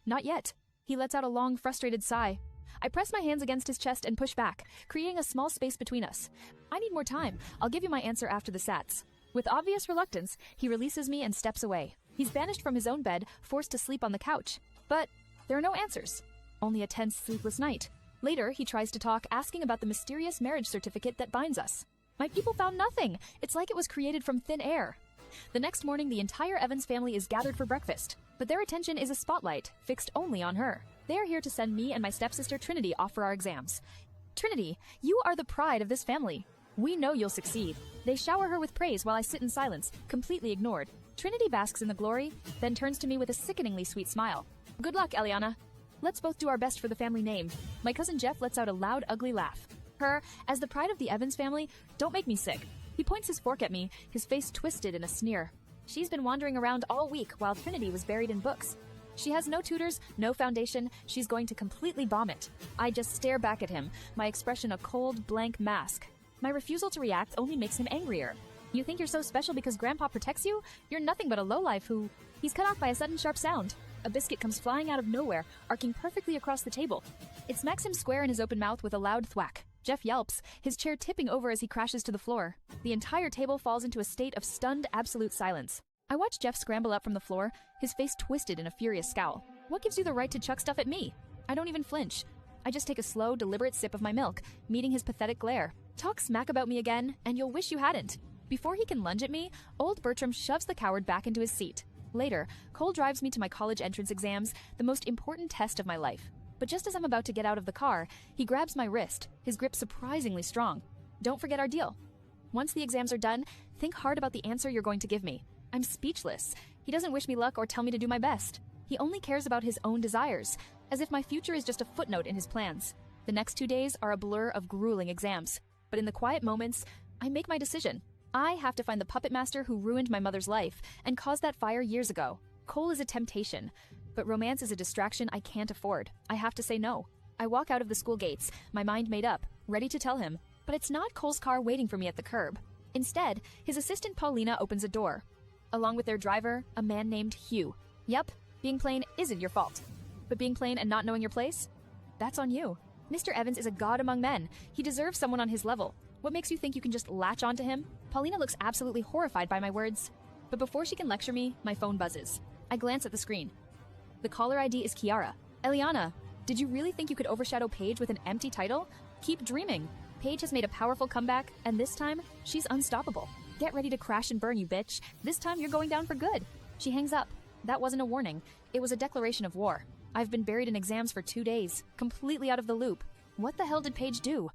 Not yet. He lets out a long, frustrated sigh. I press my hands against his chest and push back, creating a small space between us. I need more time. I'll give you my answer after the sats. With obvious reluctance, he releases me and steps away. He's banished from his own bed, forced to sleep on the couch. But there are no answers. Only a tense, sleepless night. Later, he tries to talk, asking about the mysterious marriage certificate that binds us. My people found nothing. It's like it was created from thin air. The next morning, the entire Evans family is gathered for breakfast, but their attention is a spotlight, fixed only on her. They are here to send me and my stepsister Trinity off for our exams. Trinity, you are the pride of this family. We know you'll succeed. They shower her with praise while I sit in silence, completely ignored. Trinity basks in the glory, then turns to me with a sickeningly sweet smile. Good luck, Elliana. Let's both do our best for the family name. My cousin Jeff lets out a loud, ugly laugh. Her, as the pride of the Evans family, don't make me sick. He points his fork at me, his face twisted in a sneer. She's been wandering around all week while Trinity was buried in books. She has no tutors, no foundation, she's going to completely bomb it. I just stare back at him, my expression a cold, blank mask. My refusal to react only makes him angrier. You think you're so special because Grandpa protects you? You're nothing but a lowlife who... He's cut off by a sudden sharp sound. A biscuit comes flying out of nowhere, arcing perfectly across the table. It smacks him square in his open mouth with a loud thwack. Jeff yelps, his chair tipping over as he crashes to the floor. The entire table falls into a state of stunned, absolute silence. I watch Jeff scramble up from the floor, his face twisted in a furious scowl. What gives you the right to chuck stuff at me? I don't even flinch. I just take a slow, deliberate sip of my milk, meeting his pathetic glare. Talk smack about me again, and you'll wish you hadn't. Before he can lunge at me, old Bertram shoves the coward back into his seat. Later, Cole drives me to my college entrance exams, the most important test of my life. But just as I'm about to get out of the car, he grabs my wrist, his grip surprisingly strong. Don't forget our deal. Once the exams are done, think hard about the answer you're going to give me. I'm speechless. He doesn't wish me luck or tell me to do my best. He only cares about his own desires, as if my future is just a footnote in his plans. The next 2 days are a blur of grueling exams. But in the quiet moments, I make my decision. I have to find the puppet master who ruined my mother's life and caused that fire years ago. Cole is a temptation, but romance is a distraction I can't afford. I have to say no. I walk out of the school gates, my mind made up, ready to tell him. But it's not Cole's car waiting for me at the curb. Instead, his assistant Paulina opens a door. Along with their driver, a man named Hugh. Yep, being plain isn't your fault. But being plain and not knowing your place? That's on you. Mr. Evans is a god among men. He deserves someone on his level. What makes you think you can just latch onto him? Paulina looks absolutely horrified by my words. But before she can lecture me, my phone buzzes. I glance at the screen. The caller ID is Kiara. Elliana, did you really think you could overshadow Paige with an empty title? Keep dreaming. Paige has made a powerful comeback, and this time, she's unstoppable. Get ready to crash and burn, you bitch. This time you're going down for good. She hangs up. That wasn't a warning. It was a declaration of war. I've been buried in exams for 2 days, completely out of the loop. What the hell did Paige do?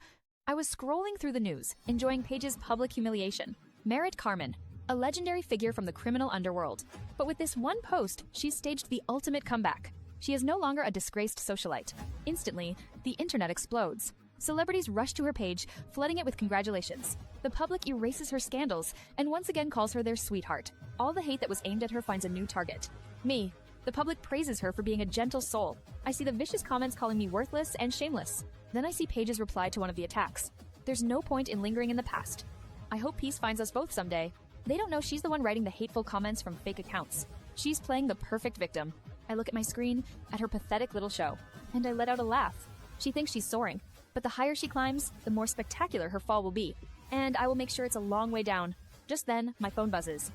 I was scrolling through the news, enjoying Paige's public humiliation. Merritt Carmen, a legendary figure from the criminal underworld. But with this one post, she's staged the ultimate comeback. She is no longer a disgraced socialite. Instantly, the internet explodes. Celebrities rush to her page, flooding it with congratulations. The public erases her scandals, and once again calls her their sweetheart. All the hate that was aimed at her finds a new target. Me. The public praises her for being a gentle soul. I see the vicious comments calling me worthless and shameless. Then I see Paige's reply to one of the attacks. There's no point in lingering in the past. I hope peace finds us both someday. They don't know she's the one writing the hateful comments from fake accounts. She's playing the perfect victim. I look at my screen, at her pathetic little show, and I let out a laugh. She thinks she's soaring, but the higher she climbs, the more spectacular her fall will be. And I will make sure it's a long way down. Just then, my phone buzzes.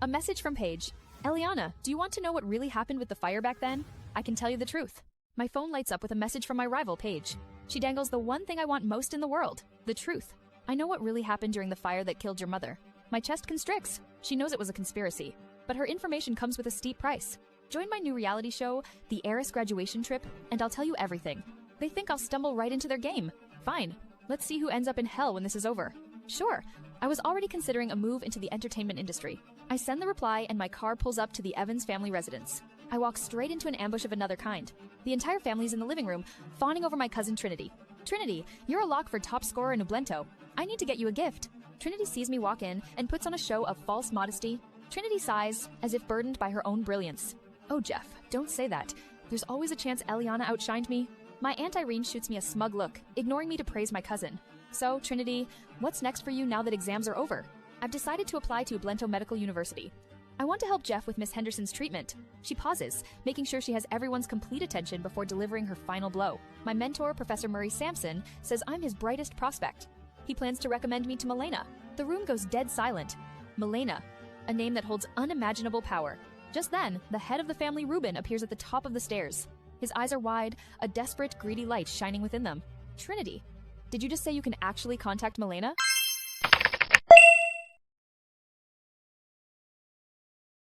A message from Paige. Elliana, do you want to know what really happened with the fire back then? I can tell you the truth. My phone lights up with a message from my rival, Paige. She dangles the one thing I want most in the world, the truth. I know what really happened during the fire that killed your mother. My chest constricts. She knows it was a conspiracy. But her information comes with a steep price. Join my new reality show, The Heiress Graduation Trip, and I'll tell you everything. They think I'll stumble right into their game. Fine. Let's see who ends up in hell when this is over. Sure. I was already considering a move into the entertainment industry. I send the reply and my car pulls up to the Evans family residence. I walk straight into an ambush of another kind. The entire family's in the living room, fawning over my cousin Trinity. Trinity, you're a lock for top scorer in Ublento. I need to get you a gift. Trinity sees me walk in and puts on a show of false modesty. Trinity sighs, as if burdened by her own brilliance. Oh, Jeff, don't say that. There's always a chance Elliana outshined me. My Aunt Irene shoots me a smug look, ignoring me to praise my cousin. So, Trinity, what's next for you now that exams are over? I've decided to apply to Ublento Medical University. I want to help Jeff with Miss Henderson's treatment. She pauses, making sure she has everyone's complete attention before delivering her final blow. My mentor, Professor Murray Sampson, says I'm his brightest prospect. He plans to recommend me to Milena. The room goes dead silent. Milena, a name that holds unimaginable power. Just then, the head of the family, Reuben, appears at the top of the stairs. His eyes are wide, a desperate, greedy light shining within them. Trinity, did you just say you can actually contact Milena?